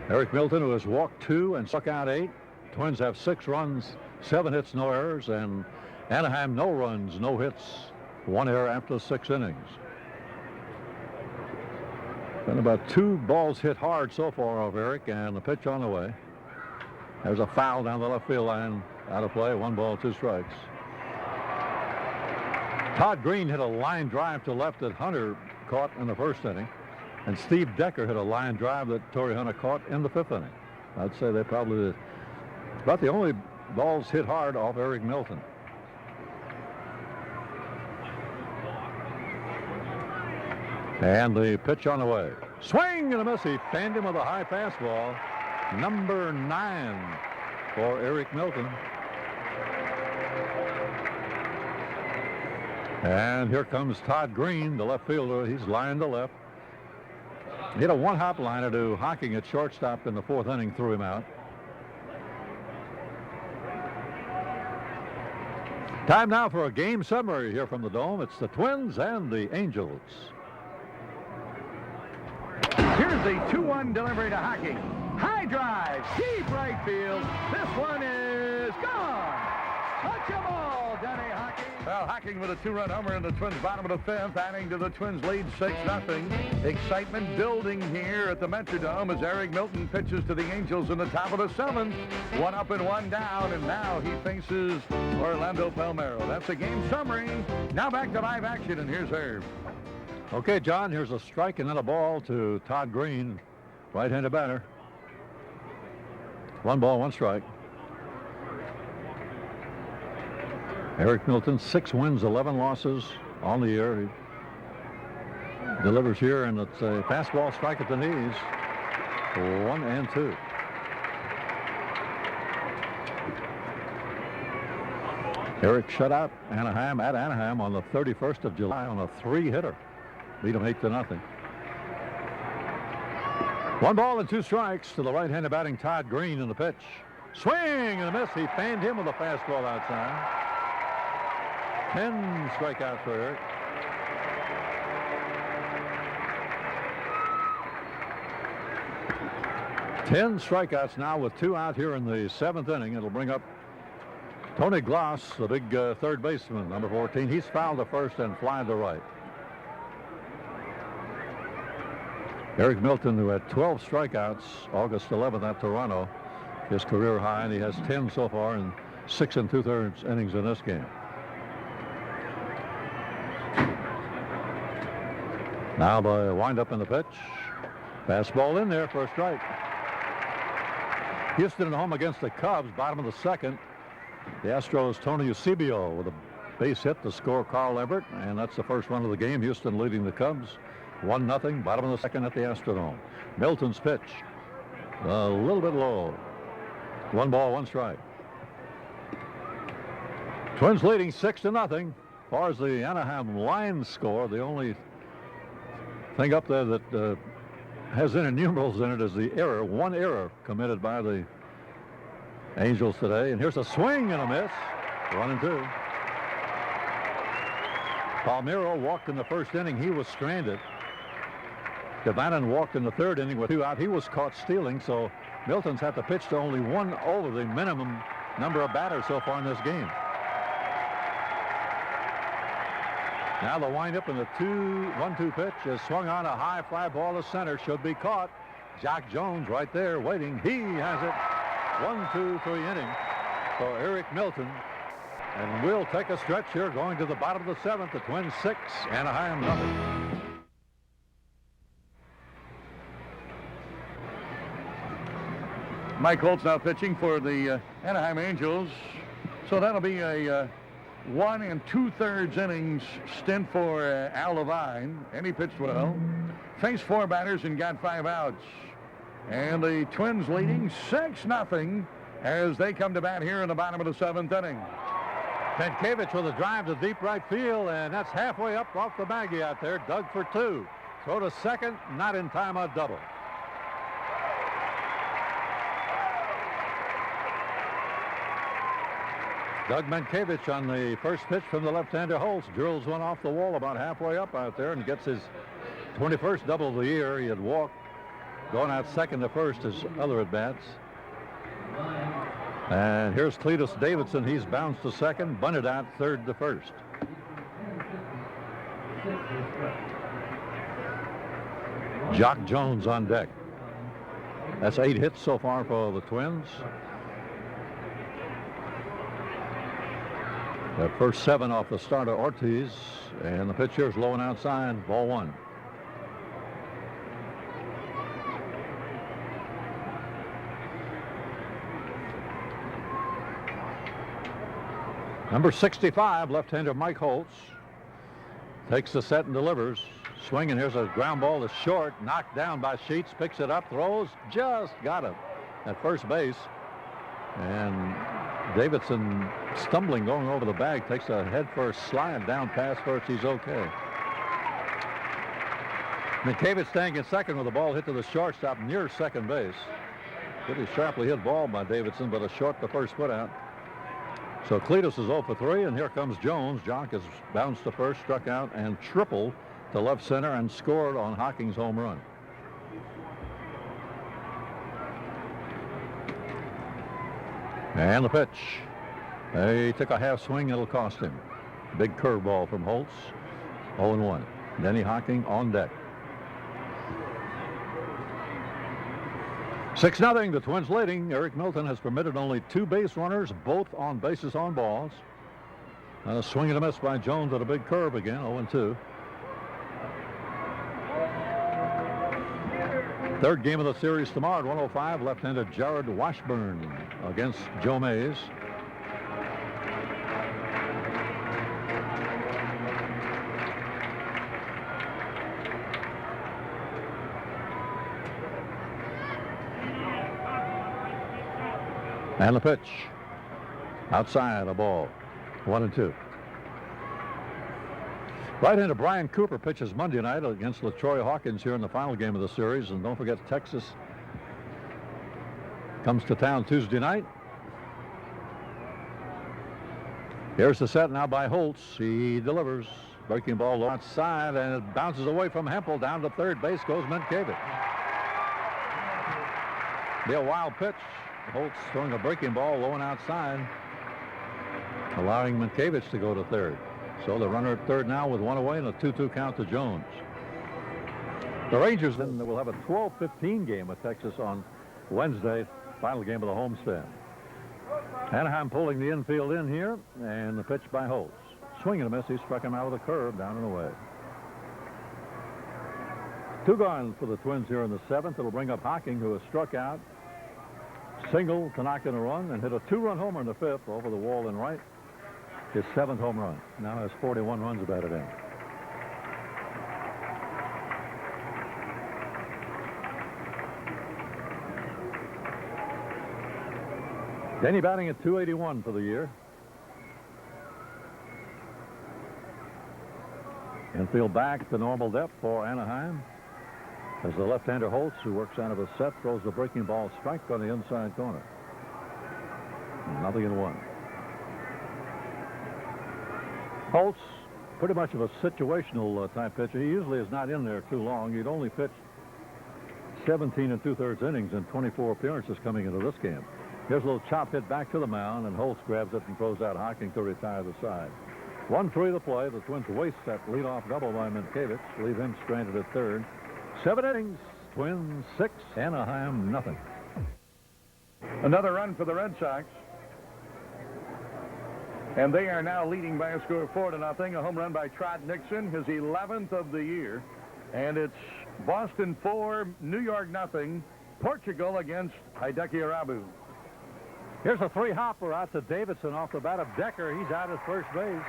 Speaker 2: Eric Milton, who has walked 2 and struck out 8. Twins have 6 runs, 7 hits, no errors, and Anaheim, no runs, no hits, 1 error after 6 innings. Been about 2 balls hit hard so far off Eric, and the pitch on the way. There's a foul down the left field line, out of play, 1 ball, 2 strikes. Todd Green hit a line drive to left that Hunter caught in the 1st inning, and Steve Decker hit a line drive that Torrey Hunter caught in the 5th inning. I'd say they probably about the only balls hit hard off Eric Milton. And the pitch on the way. Swing and a miss. He fanned him with a high fastball. Number 9 for Eric Milton. And here comes Todd Green, the left fielder. He's lined to left. He hit a 1-hop liner to Hocking at shortstop in the 4th inning, threw him out. Time now for a game summary here from the Dome. It's the Twins and the Angels.
Speaker 1: Here's the 2-1 delivery to Hocking. High drive, deep right field. This one is gone. Touch 'em all, Denny Hocking. Well, Hocking with a 2-run homer in the Twins' bottom of the 5th, adding to the Twins' lead 6-0. Excitement building here at the Metrodome as Eric Milton pitches to the Angels in the top of the 7th. 1 up and 1 down, and now he faces Orlando Palmeiro. That's a game summary. Now back to live action, and here's Herb.
Speaker 2: Okay, John, here's a strike and then a ball to Todd Green, right-handed batter. 1 ball, 1 strike. Eric Milton, 6 wins, 11 losses on the year. He delivers here, and it's a fastball strike at the knees. 1-2. Eric shut out Anaheim at Anaheim on the 31st of July on a 3-hitter. Beat him 8-0. 1 ball and 2 strikes to the right-handed batting Todd Green in the pitch. Swing and a miss. He fanned him with a fastball outside. 10 strikeouts for Eric. Ten strikeouts now with 2 out here in the 7th inning. It'll bring up Tony Gloss, the big third baseman, number 14. He's fouled to first and fly to right. Eric Milton, who had 12 strikeouts August 11th at Toronto, his career high, and he has 10 so far in 6 2/3 innings in this game. Now the windup in the pitch. Fastball in there for a strike. Houston at home against the Cubs, bottom of the 2nd. The Astros' Tony Eusebio with a base hit to score Carl Everett, and that's the first run of the game. Houston leading the Cubs 1-0, bottom of the 2nd at the Astrodome. Milton's pitch, a little bit low. 1 ball, 1 strike. Twins leading 6-0. As far as the Anaheim line score, the only thing up there that has any numerals in it is the error. 1 error committed by the Angels today. And here's a swing and a miss. 1-2. Palmeiro walked in the 1st inning. He was stranded. Gavanin walked in the 3rd inning with 2 out. He was caught stealing, so Milton's had to pitch to only 1 over the minimum number of batters so far in this game. Now the windup in the 1-2 pitch is swung on. A high fly ball to center, should be caught. Jock Jones right there waiting. He has it. 1, 2, 3 inning for Eric Milton. And we'll take a stretch here going to the bottom of the 7th. The Twins 6, Anaheim 0.
Speaker 1: Mike Holtz now pitching for the Anaheim Angels. So that'll be a 1 2/3 innings stint for Al Levine, and he pitched well. Faced 4 batters and got 5 outs. And the Twins leading 6-0 as they come to bat here in the bottom of the 7th inning.
Speaker 2: Penkiewicz with a drive to deep right field, and that's halfway up off the baggie out there. Dug for 2. Throw to second, not in time, a double. Doug Mankiewicz on the first pitch from the left-hander Holtz drills one off the wall about halfway up out there and gets his 21st double of the year. He had walked, going out second to first his other at-bats. And here's Cletus Davidson. He's bounced to second, bunted out third to first. Jock Jones on deck. That's 8 hits so far for the Twins. The first 7 off the starter Ortiz, and the pitch here is low and outside, ball 1. Number 65, left-hander Mike Holtz, takes the set and delivers. Swinging, here's a ground ball to short, knocked down by Sheets, picks it up, throws, just got it at first base. And Davidson, stumbling going over the bag, takes a head-first slide down past first. He's okay. Mankiewicz staying in second with the ball hit to the shortstop near second base. Pretty sharply hit ball by Davidson, but a short the first put out. So Cletus is 0 for 3, and here comes Jones. Jock has bounced to first, struck out, and tripled to left center and scored on Hocking's home run. And the pitch. He took a half swing. It'll cost him. Big curveball from Holtz. 0-1. Denny Hocking on deck. 6-0. The Twins leading. Eric Milton has permitted only 2 base runners, both on bases on balls. A swing and a miss by Jones at a big curve again. 0-2. Third game of the series tomorrow at 1:05. Left-handed Jared Washburn against Joe Mays. And the pitch. Outside, a ball. 1-2. Right-hander Brian Cooper pitches Monday night against LaTroy Hawkins here in the final game of the series. And don't forget, Texas comes to town Tuesday night. Here's the set now by Holtz. He delivers. Breaking ball outside, and it bounces away from Hempel. Down to third base goes Minkiewicz. Be a wild pitch. Holtz throwing a breaking ball low and outside, allowing Minkiewicz to go to third. So the runner at third now with 1 away and a 2-2 count to Jones. The Rangers then will have a 12-15 game with Texas on Wednesday, final game of the homestand. Anaheim pulling the infield in here, and the pitch by Holtz. Swing and a miss. He struck him out with a curve down and away. 2 gone for the Twins here in the 7th. It'll bring up Hocking, who has struck out, single to knock in a run, and hit a 2-run homer in the 5th over the wall in right. His 7th home run. Now has 41 runs batted in. Denny batting at .281 for the year. Infield back to normal depth for Anaheim. As the left-hander Holtz, who works out of a set, throws the breaking ball strike on the inside corner. 0-1. Holtz, pretty much of a situational type pitcher. He usually is not in there too long. He'd only pitched 17 2/3 innings in 24 appearances coming into this game. Here's a little chop hit back to the mound, and Holtz grabs it and throws out Hocking to retire the side. 1-3 the play. The Twins waste that leadoff double by Minkiewicz, leave him stranded at third. 7 innings. Twins 6, Anaheim nothing.
Speaker 1: Another run for the Red Sox. And they are now leading by a score of 4-0. A home run by Trot Nixon, his 11th of the year. And it's Boston 4, New York nothing. Portugal against Hideki Arabu.
Speaker 2: Here's a 3-hopper out to Davidson off the bat of Decker. He's out at first base.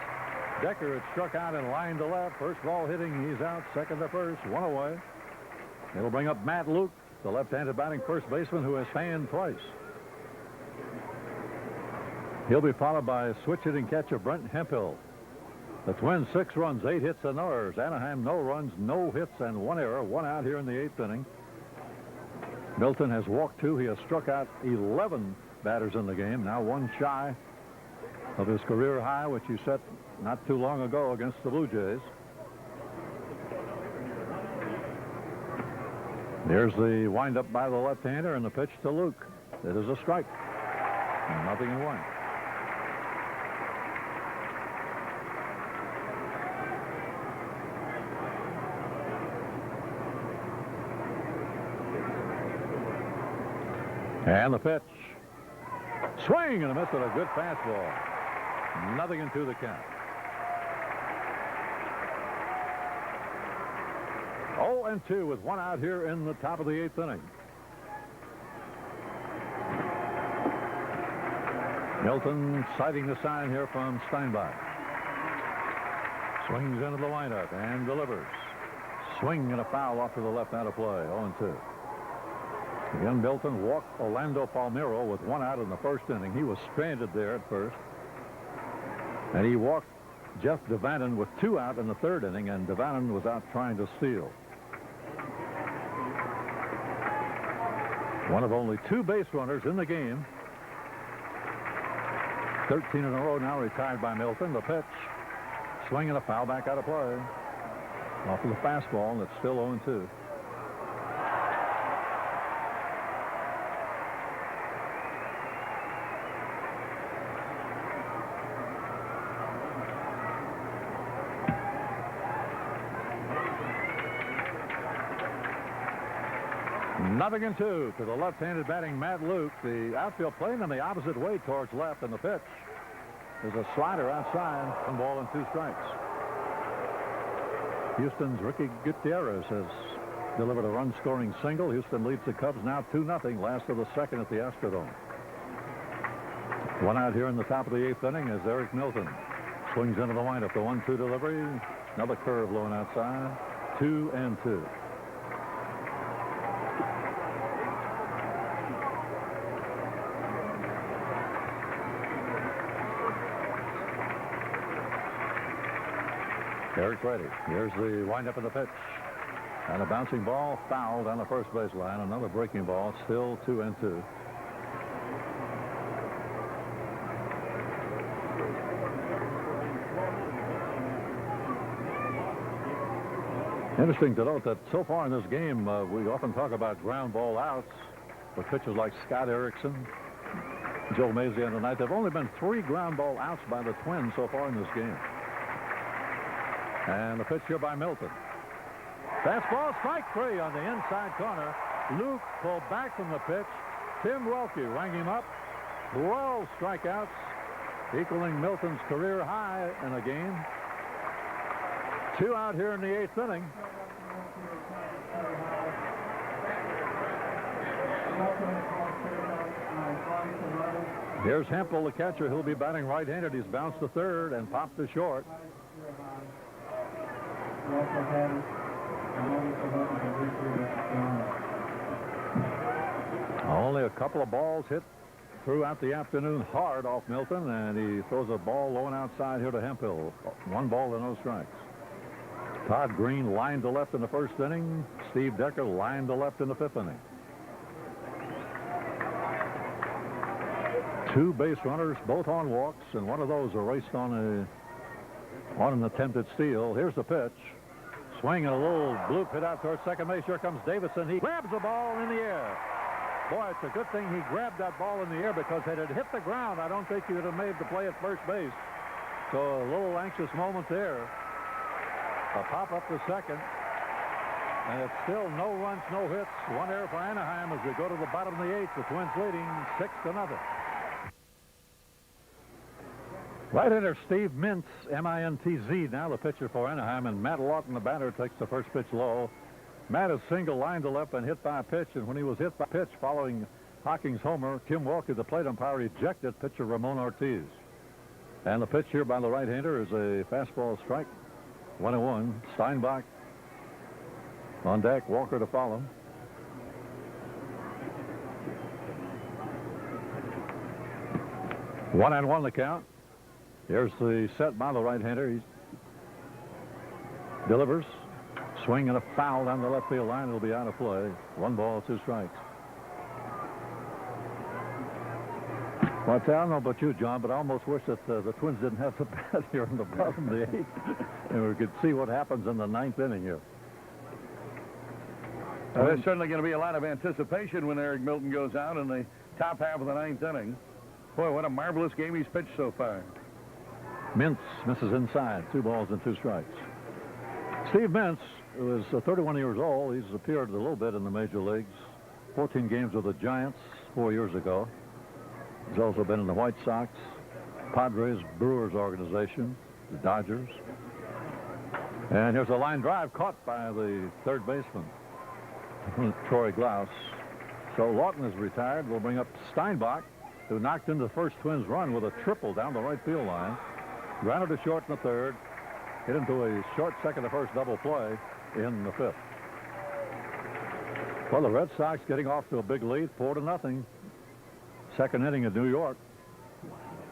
Speaker 2: Decker had struck out and line to left. First ball hitting, he's out. Second to first, 1 away. It'll bring up Matt Luke, the left-handed batting first baseman who has fanned twice. He'll be followed by switch-hitting catcher Brent Hemphill. The Twins 6 runs, 8 hits, and no errors. Anaheim no runs, no hits, and 1 error. 1 out here in the 8th inning. Milton has walked 2. He has struck out 11 batters in the game. Now 1 shy of his career high, which he set not too long ago against the Blue Jays. There's the windup by the left-hander and the pitch to Luke. It is a strike. 0-1. And the pitch. Swing and a miss with a good fastball. 0-2 the count. 0-2 with 1 out here in the top of the 8th inning. Milton citing the sign here from Steinbach. Swings into the lineup and delivers. Swing and a foul off to the left out of play. 0-2. Again, Milton walked Orlando Palmeiro with 1 out in the first inning. He was stranded there at first. And he walked Jeff DeVannen with 2 out in the 3rd inning, and DeVannen was out trying to steal. One of only 2 base runners in the game. 13 in a row now retired by Milton. The pitch. Swing and a foul back out of play. Off of the fastball, and it's still 0-2. 0-2 to the left-handed batting Matt Luke. The outfield playing in the opposite way towards left, and the pitch is a slider outside. 1 ball and 2 strikes. Houston's Ricky Gutierrez has delivered a run-scoring single. Houston leads the Cubs now 2-0, last of the second at the Astrodome. 1 out here in the top of the 8th inning as Eric Milton swings into the windup. The 1-2 delivery. Another curve blowing outside. 2-2. Eric ready. Here's the windup of the pitch. And a bouncing ball fouled on the first base line. Another breaking ball. Still 2-2. Interesting to note that so far in this game, we often talk about ground ball outs with pitchers like Scott Erickson, Joe Mazey on the night. There have only been 3 ground ball outs by the Twins so far in this game. And the pitch here by Milton. Fastball, strike 3 on the inside corner. Luke pulled back from the pitch. Tim Welke rang him up. 12 strikeouts, equaling Milton's career high in a game. 2 out here in the 8th inning. Here's Hempel, the catcher. He'll be batting right-handed. He's bounced to third and popped to short. Only a couple of balls hit throughout the afternoon hard off Milton, and he throws a ball low and outside here to Hempel. 1 ball and no strikes. Todd Green lined to left in the first inning. Steve Decker lined to left in the 5th inning. 2 base runners, both on walks, and one of those erased on an attempted steal. Here's the pitch. Swing and a little bloop hit out towards second base. Here comes Davison. He grabs the ball in the air. Boy, it's a good thing he grabbed that ball in the air, because had it hit the ground, I don't think he would have made the play at first base. So a little anxious moment there. A pop up to second. And it's still no runs, no hits. 1 error for Anaheim as we go to the bottom of the 8th. The Twins leading 6-0. Right-hander Steve Mintz, M-I-N-T-Z, now the pitcher for Anaheim, and Matt Lawton, the batter, takes the first pitch low. Matt is single line to left and hit by a pitch, and when he was hit by a pitch following Hocking's homer, Kim Welke, the plate umpire, ejected pitcher Ramon Ortiz. And the pitch here by the right-hander is a fastball strike. 1-1. Steinbach on deck. Walker to follow. One and one the count. Here's the set by the right-hander. He delivers. Swing and a foul down the left field line. It'll be out of play. 1 ball, 2 strikes. Well, I don't know about you, John, but I almost wish that the Twins didn't have to bat here in the bottom of the 8th. And we could see what happens in the 9th inning here.
Speaker 1: There's certainly going to be a lot of anticipation when Eric Milton goes out in the top half of the 9th inning. Boy, what a marvelous game he's pitched so far.
Speaker 2: Mintz misses inside. 2 balls and 2 strikes. Steve Mintz, who is 31 years old, he's appeared a little bit in the major leagues. 14 games with the Giants 4 years ago. He's also been in the White Sox, Padres, Brewers organization, the Dodgers. And here's a line drive caught by the third baseman, Troy Glaus. So Lawton is retired. We'll bring up Steinbach, who knocked into the first Twins run with a triple down the right field line. Grounded to short in the 3rd. Hit into a short second to first double play in the 5th. Well, the Red Sox getting off to a big lead, 4-0. Second inning in New York.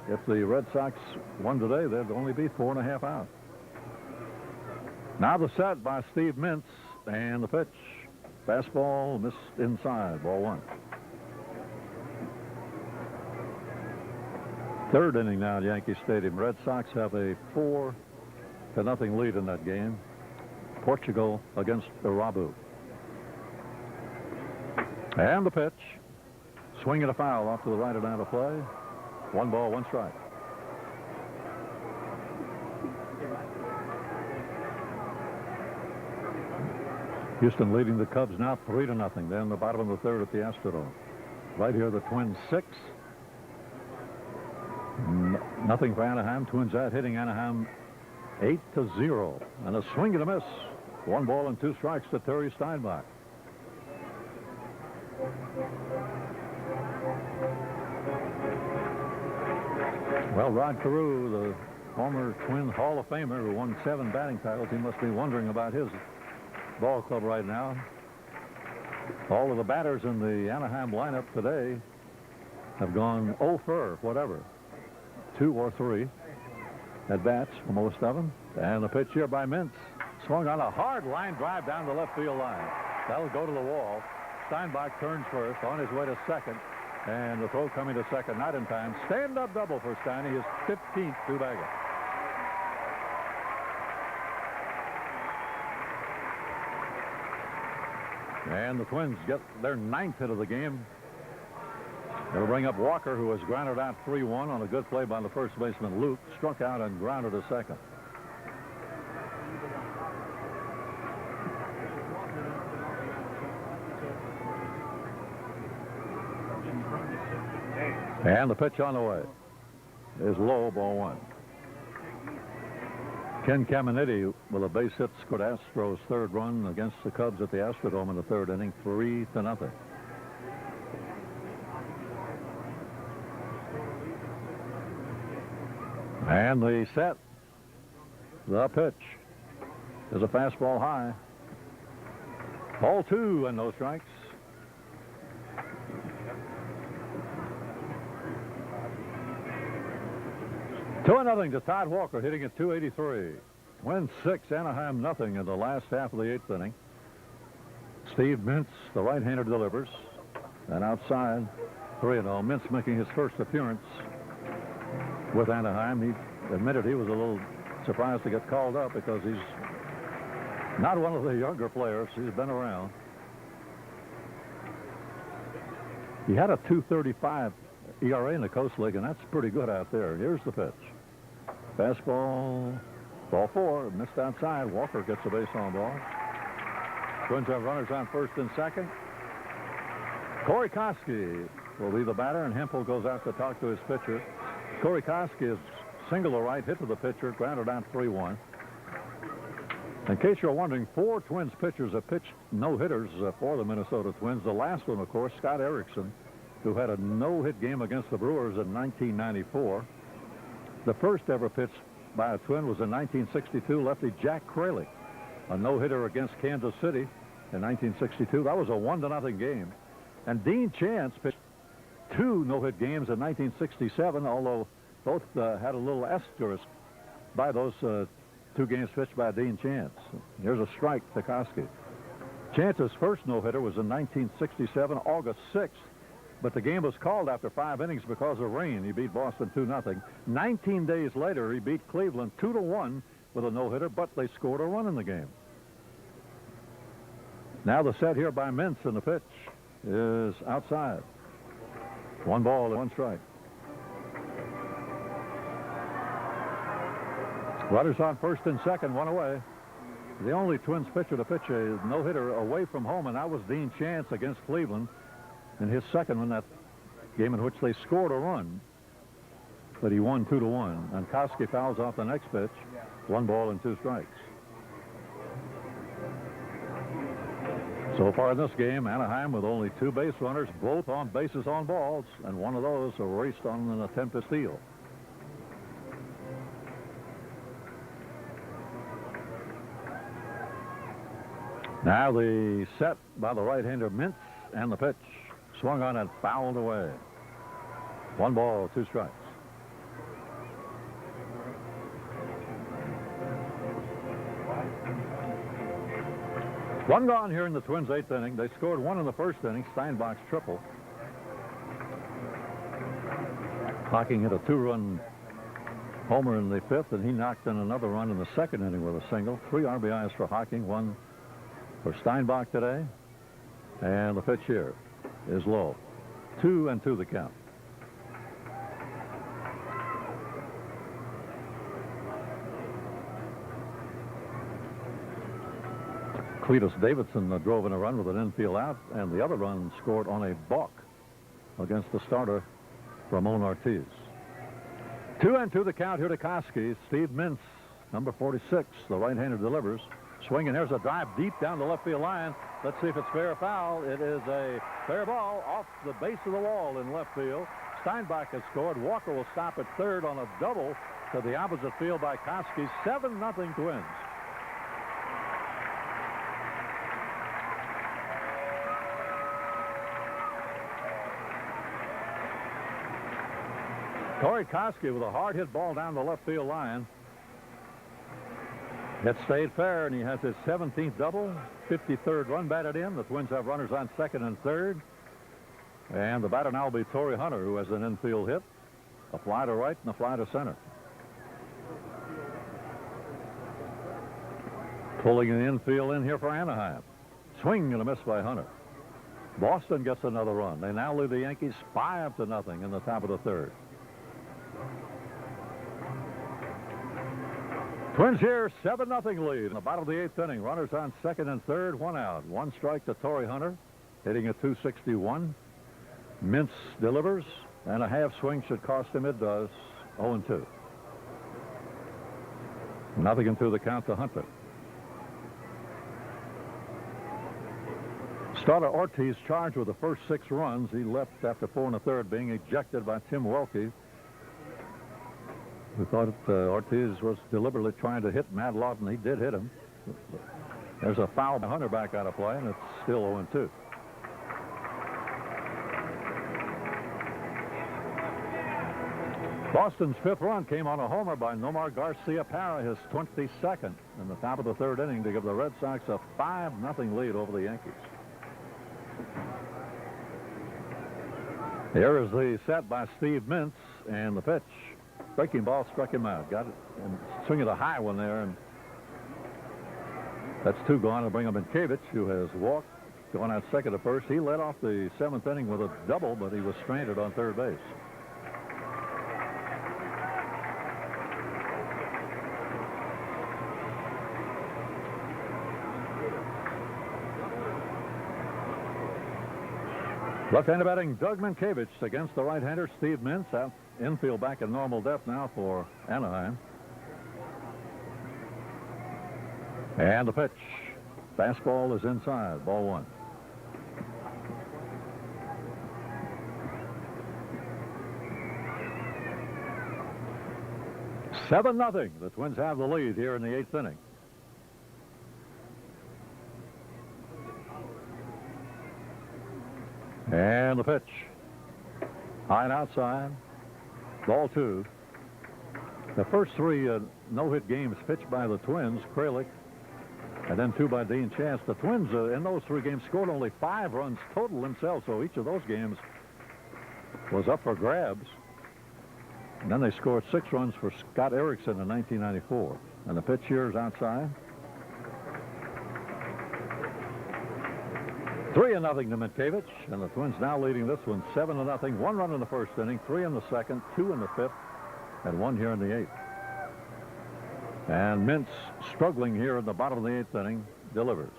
Speaker 2: If the Red Sox won today, they'd only be 4.5 out. Now the set by Steve Mintz, and the pitch. Fastball missed inside, ball 1. 3rd inning now at Yankee Stadium. Red Sox have a 4-0 lead in that game. Portugal against Irabu. And the pitch. Swing and a foul off to the right and out of play. 1 ball, 1 strike. Houston leading the Cubs now 3-0. They're in the bottom of the third at the Astrodome. Right here, the Twins 6. Nothing for Anaheim. Twins out hitting Anaheim 8-0. And a swing and a miss. 1 ball and 2 strikes to Terry Steinbach. Well, Rod Carew, the former Twin Hall of Famer who won 7 batting titles, he must be wondering about his ball club right now. All of the batters in the Anaheim lineup today have gone 0 for whatever. 2 or 3 at bats for most of them. And the pitch here by Mintz. Swung on a hard line drive down the left field line. That'll go to the wall. Steinbach turns first, on his way to second. And the throw coming to second, not in time. Stand-up double for Steiny, his 15th two-bagger. And the Twins get their 9th hit of the game. It'll bring up Walker, who has grounded out 3-1 on a good play by the first baseman, Luke. Struck out and grounded to second. And the pitch on the way is low, ball 1. Ken Caminiti with a base hit scored Astros' 3rd run against the Cubs at the Astrodome in the 3rd inning, 3-0. And the set, the pitch is a fastball high. Ball 2 and no strikes. 2-0 to Todd Walker, hitting at .283. Twins 6, Anaheim nothing in the last half of the 8th inning. Steve Mintz, the right-hander, delivers. And outside, 3-0. Mintz making his first appearance with Anaheim. He admitted he was a little surprised to get called up because he's not one of the younger players. He's been around. He had a .235 ERA in the Coast League, and that's pretty good out there. Here's the pitch. Fastball, ball 4, missed outside. Walker gets a base on ball. Twins have runners on first and second. Corey Koski will be the batter, and Hempel goes out to talk to his pitcher. Corey Koski is single to right, hit to the pitcher, grounded out 3-1. In case you're wondering, 4 Twins pitchers have pitched no-hitters for the Minnesota Twins. The last one, of course, Scott Erickson, who had a no-hit game against the Brewers in 1994. The first ever pitch by a Twin was in 1962. Lefty Jack Kralik, a no-hitter against Kansas City in 1962. That was a 1-0 game. And Dean Chance pitched 2 no-hit games in 1967, although both had a little asterisk by those 2 games pitched by Dean Chance. Here's a strike to Koski. Chance's first no-hitter was in 1967, August 6th. But the game was called after 5 innings because of rain. He beat Boston 2-0. 19 days later, he beat Cleveland 2-1 with a no-hitter, but they scored a run in the game. Now the set here by Mintz, and the pitch is outside. 1 ball and 1 strike. Runners on first and second, 1 away. The only Twins pitcher to pitch a no-hitter away from home, and that was Dean Chance against Cleveland in his second one, that game in which they scored a run, but he won 2-1. And Koski fouls off the next pitch. 1 ball and 2 strikes. So far in this game, Anaheim with only 2 base runners, both on bases on balls, and one of those raced on an attempt to steal. Now the set by the right-hander Mintz, and the pitch. Swung on and fouled away. 1 ball, 2 strikes. One gone here in the Twins' 8th inning. They scored 1 in the 1st inning, Steinbach's triple. Hocking hit a 2-run homer in the 5th, and he knocked in another run in the 2nd inning with a single. 3 RBIs for Hocking, 1 for Steinbach today. And the pitch here is low. 2-2 the count. Cletus Davidson drove in a run with an infield out, and the other run scored on a balk against the starter, Ramon Ortiz. 2-2 the count here to Koski. Steve Mintz, number 46, the right-hander delivers. Swinging, there's a drive deep down the left field line. Let's see if it's fair or foul. It is a fair ball off the base of the wall in left field. Steinbach has scored. Walker will stop at third on a double to the opposite field by Koski. 7-0 Twins. Corey Koski with a hard hit ball down the left field line. It stayed fair, and he has his 17th double, 53rd run batted in. The Twins have runners on second and third. And the batter now will be Torrey Hunter, who has an infield hit, a fly to right and a fly to center. Pulling the infield in here for Anaheim. Swing and a miss by Hunter. Boston gets another run. They now lead the Yankees 5-0 in the top of the third. Twins here, 7-0 lead in the bottom of the eighth inning. Runners on second and third, one out. One strike to Torrey Hunter, hitting at .261. Mintz delivers, and a half swing should cost him. It does. 0-2. Nothing into the count to Hunter. Starter Ortiz charged with the first 6 runs. He left after 4 1/3, being ejected by Tim Welke. We thought Ortiz was deliberately trying to hit Matt Lawton. He did hit him. There's a foul by Hunter back out of play, and it's still 0-2. Boston's 5th run came on a homer by Nomar Garcia-Parra, his 22nd in the top of the third inning, to give the Red Sox a 5-0 lead over the Yankees. Here is the set by Steve Mintz, and the pitch. Breaking ball struck him out. Got it and swinging a high one there, and that's 2 gone. To bring up Minkevich, who has walked, gone out second to first. He led off the 7th inning with a double, but he was stranded on third base. Left-hander batting Doug Minkevich against the right-hander Steve Mintz. Out infield back in normal depth now for Anaheim. And the pitch. Fastball is inside. Ball 1. $7-0. The Twins have the lead here in the 8th inning. And the pitch. High and outside. Ball 2. The first 3 no-hit games pitched by the Twins, Kralik, and then 2 by Dean Chance. The Twins, in those 3 games, scored only 5 runs total themselves, so each of those games was up for grabs. And then they scored 6 runs for Scott Erickson in 1994. And the pitch here is outside. 3-0 to Minkevich, and the Twins now leading this one 7-0. 1 run in the first inning, 3 in the second, 2 in the 5th, and 1 here in the 8th. And Mintz, struggling here in the bottom of the 8th inning, delivers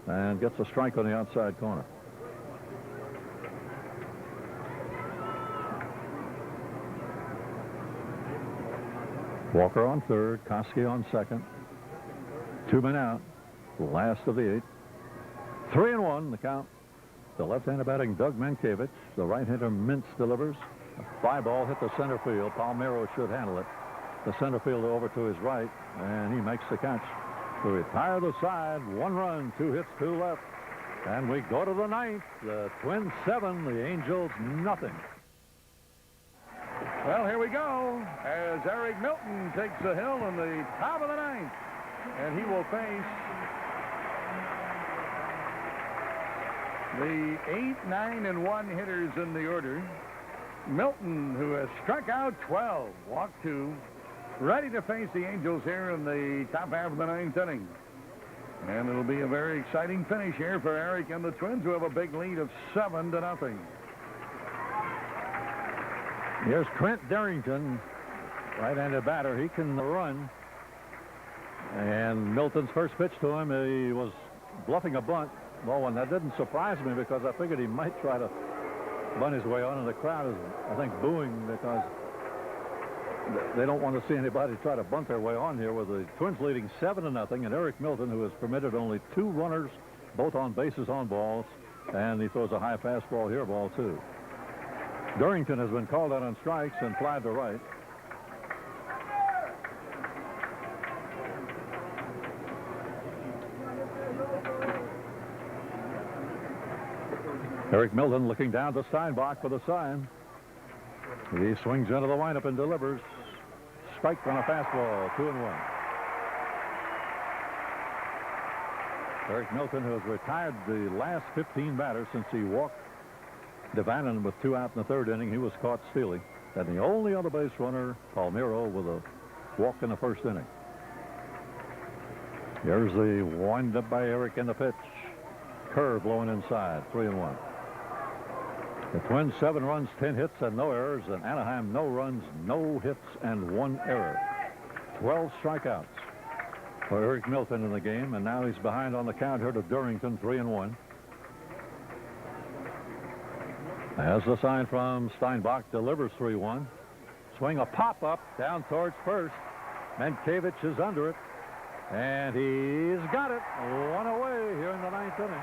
Speaker 2: and gets a strike on the outside corner. Walker on third, Koski on second. 2 men out, last of the 8th. 3-1 the count. The left-hander batting Doug Minkevich. The right-hander Mintz delivers. A fly ball hit the center field. Palmeiro should handle it. The center fielder over to his right, and he makes the catch to retire the side. 1 run, 2 hits, 2 left. And we go to the 9th. The Twins 7, the Angels nothing.
Speaker 1: Well, here we go as Eric Milton takes the hill in the top of the 9th. And he will face the 8, 9, and 1 hitters in the order. Milton, who has struck out 12, walked 2, ready to face the Angels here in the top half of the 9th inning. And it'll be a very exciting finish here for Eric and the Twins, who have a big lead of 7-0.
Speaker 2: Here's Trent Darrington, right-handed batter. He can run. And Milton's first pitch to him, he was bluffing a bunt. Well, and that didn't surprise me because I figured he might try to bunt his way on, and the crowd is, I think, booing because they don't want to see anybody try to bunt their way on here with the Twins leading 7-0, and Eric Milton, who has permitted only 2 runners, both on bases on balls, and he throws a high fastball here, ball 2. Durrington has been called out on strikes and flied to right. Eric Milton looking down to Steinbach for the sign. He swings into the windup and delivers. Strike on a fastball, 2-1. Eric Milton, who has retired the last 15 batters since he walked Devannon with 2 out in the 3rd inning. He was caught stealing. And the only other base runner, Palmeiro, with a walk in the 1st inning. Here's the windup by Eric in the pitch. Curve blowing inside, 3-1. The Twins 7 runs, 10 hits, and no errors. And Anaheim, no runs, no hits, and 1 error. 12 strikeouts for Eric Milton in the game, and now he's behind on the count here to Durrington, 3-1. As the sign from Steinbach delivers 3-1. Swing a pop-up down towards first. Mankiewicz is under it, and he's got it. 1 away here in the 9th inning.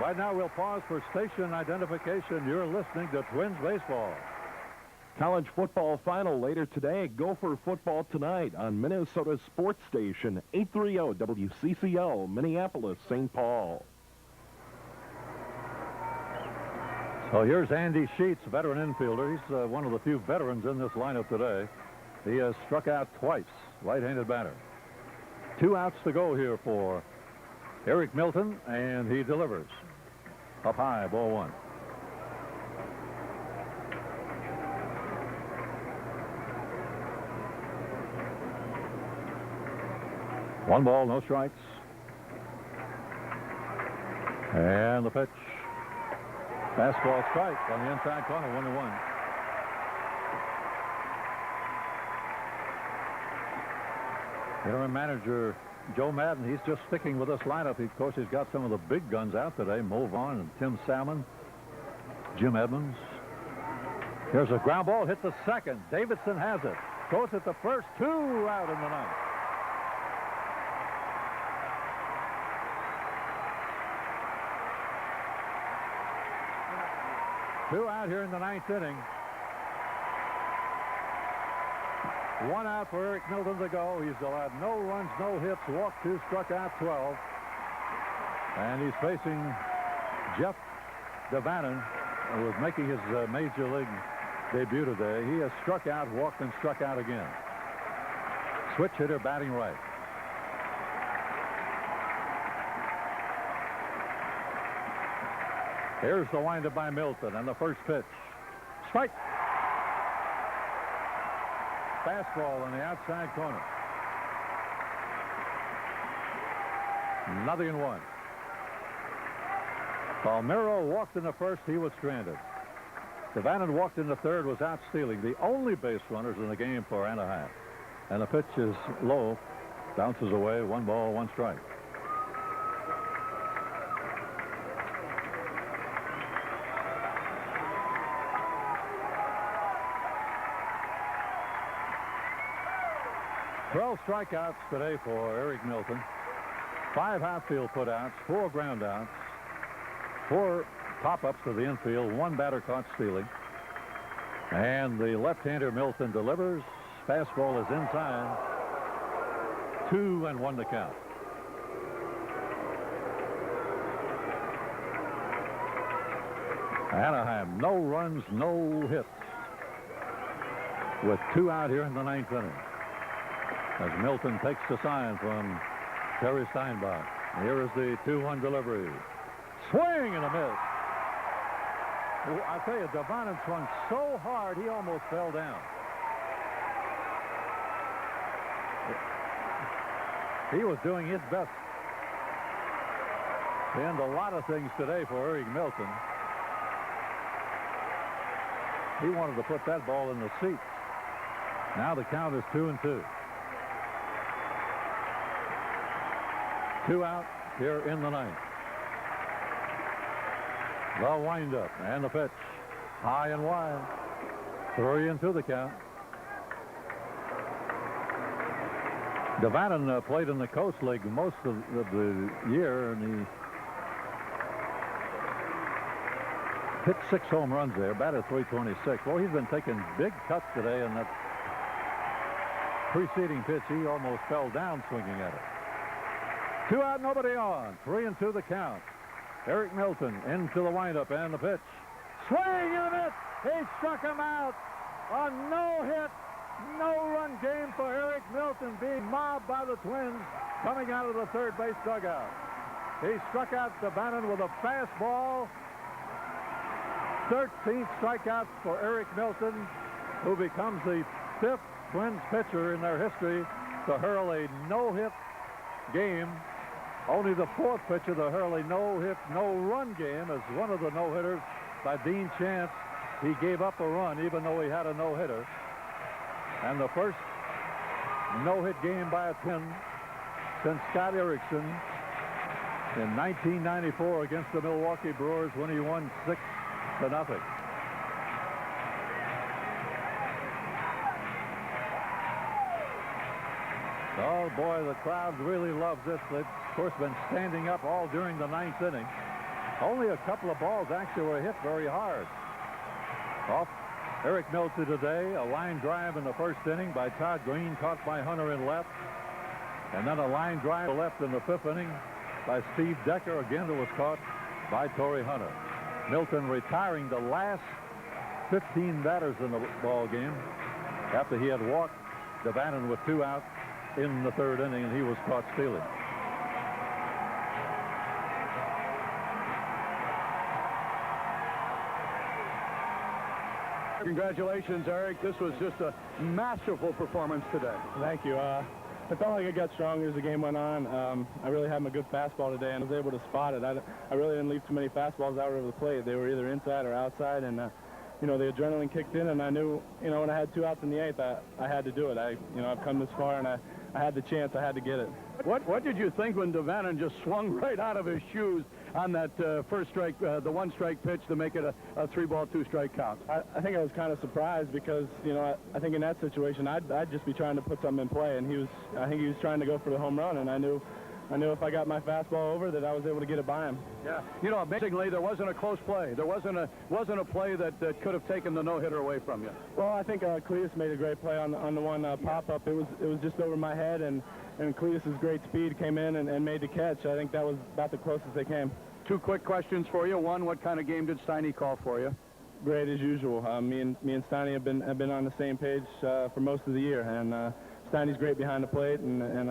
Speaker 2: Right now, we'll pause for station identification. You're listening to Twins Baseball.
Speaker 12: College football final later today. Gopher football tonight on Minnesota Sports Station 830 WCCO, Minneapolis, St. Paul.
Speaker 2: So here's Andy Sheets, veteran infielder. He's one of the few veterans in this lineup today. He has struck out twice, right-handed batter. 2 outs to go here for Eric Milton, and he delivers. Up high, ball 1. One ball, no strikes. And the pitch. Fastball strike on the inside corner, 1-1. Interim manager Joe Madden, he's just sticking with this lineup. Of course, he's got some of the big guns out today. Mo Vaughn and Tim Salmon, Jim Edmonds. Here's a ground ball, hit the second. Davidson has it. Goes at the first, 2 out in the 9th. Two out here in the 9th inning. 1 out for Eric Milton to go. He's allowed no runs, no hits, walked 2, struck out 12. And he's facing Jeff Devannon, who is making his major league debut today. He has struck out, walked, and struck out again. Switch hitter batting right. Here's the windup by Milton and the first pitch. Strike. Fastball on the outside corner. 0-1. Palmeiro walked in the first. He was stranded. Devannon walked in the third, was out stealing. The only base runners in the game for Anaheim. And the pitch is low. Bounces away. 1 ball, 1 strike. Strikeouts today for Eric Milton. 5 outfield putouts, 4 groundouts, 4 pop-ups to the infield, 1 batter caught stealing. And the left-hander Milton delivers. Fastball is inside. 2-1 to count. Anaheim, no runs, no hits. With 2 out here in the 9th inning. As Milton takes the sign from Terry Steinbach. Here is the 2-1 delivery. Swing and a miss. I'll tell you, Devannon swung so hard he almost fell down. He was doing his best to end a lot of things today for Eric Milton. He wanted to put that ball in the seats. Now the count is 2-2. 2 out here in the ninth. The windup and the pitch. High and wide. 3-2 the count. Devannon played in the Coast League most of the year, and he hit 6 home runs there, batted .326. Well, he's been taking big cuts today, and that preceding pitch, he almost fell down swinging at it. 2 out, nobody on. 3-2 the count. Eric Milton into the windup and the pitch. Swing and a miss. He struck him out. A no-hit, no-run game for Eric Milton, being mobbed by the Twins coming out of the third base dugout. He struck out Devannon with a fastball. 13th strikeout for Eric Milton, who becomes the 5th Twins pitcher in their history to hurl a no-hit game. Only the 4th pitcher to hurl a no-hit, no-run game as one of the no-hitters by Dean Chance. He gave up a run even though he had a no-hitter. And the first no-hit game by a Twin since Scott Erickson in 1994 against the Milwaukee Brewers when he won 6-0. Oh, boy, the crowd really loves this. They've, of course, been standing up all during the 9th inning. Only a couple of balls actually were hit very hard. Off Eric Milton today, a line drive in the first inning by Todd Green, caught by Hunter in left. And then a line drive to left in the 5th inning by Steve Decker. Again, it was caught by Torrey Hunter. Milton retiring the last 15 batters in the ball game after he had walked Devannon with 2 outs in the 3rd inning, and he was caught stealing.
Speaker 1: Congratulations, Eric. This was just a masterful performance today.
Speaker 13: Thank you. I felt like it got stronger as the game went on. I really had my good fastball today, and I was able to spot it. I really didn't leave too many fastballs out over the plate. They were either inside or outside, and you know, the adrenaline kicked in, and I knew, you know, when I had 2 outs in the 8th, I had to do it. I've come this far, and I had the chance. I had to get it.
Speaker 1: What did you think when Devannon just swung right out of his shoes on that first strike, the 1-strike pitch to make it a 3-ball, 2-strike count?
Speaker 13: I think I was kind of surprised because, you know, I think in that situation I'd just be trying to put something in play, and I think he was trying to go for the home run, and I knew if I got my fastball over that I was able to get it by him.
Speaker 1: Yeah. You know, amazingly, there wasn't a close play. There wasn't a play that could have taken the no-hitter away from you.
Speaker 13: Well, I think Cletus made a great play on the one pop-up. It was just over my head, and Cletus's great speed came in and made the catch. I think that was about the closest they came.
Speaker 1: 2 quick questions for you. One, what kind of game did Steiny call for you?
Speaker 13: Great as usual. Me and Steiny have been on the same page for most of the year, and Steiny's great behind the plate, and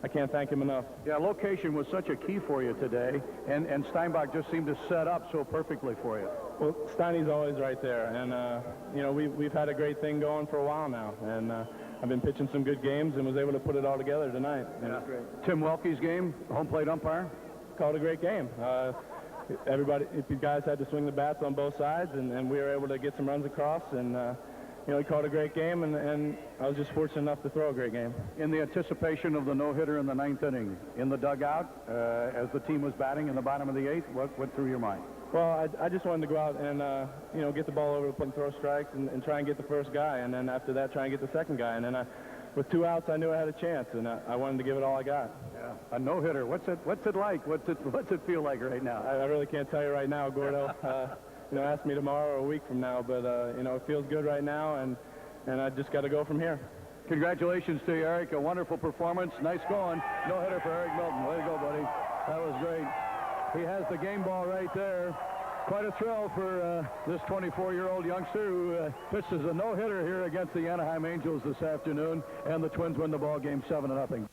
Speaker 13: I can't thank him enough.
Speaker 1: Yeah, location was such a key for you today, and Steinbach just seemed to set up so perfectly for you.
Speaker 13: Well, Steiny's always right there, and you know, we've had a great thing going for a while now, and I've been pitching some good games and was able to put it all together tonight. And it's great.
Speaker 1: Tim Welke's game, home plate umpire,
Speaker 13: called a great game. The guys had to swing the bats on both sides, and we were able to get some runs across, and you know, he called a great game, and I was just fortunate enough to throw a great game.
Speaker 1: In the anticipation of the no-hitter in the 9th inning, in the dugout, as the team was batting in the bottom of the 8th, what went through your mind?
Speaker 13: Well, I just wanted to go out and, you know, get the ball over the plate and throw strikes and try and get the first guy, and then after that, try and get the second guy. And then with 2 outs, I knew I had a chance, and I wanted to give it all I got.
Speaker 1: Yeah, a no-hitter. What's it like? What's it feel like right now?
Speaker 13: I really can't tell you right now, Gordo. You know, ask me tomorrow or a week from now, but you know, it feels good right now, and I just got to go from here.
Speaker 1: Congratulations to you, Eric. A wonderful performance. Nice going. No-hitter for Eric Milton. Way to go, buddy. That was great. He has the game ball right there. Quite a thrill for this 24-year-old youngster who pitches a no-hitter here against the Anaheim Angels this afternoon, and the Twins win the ball game 7-0.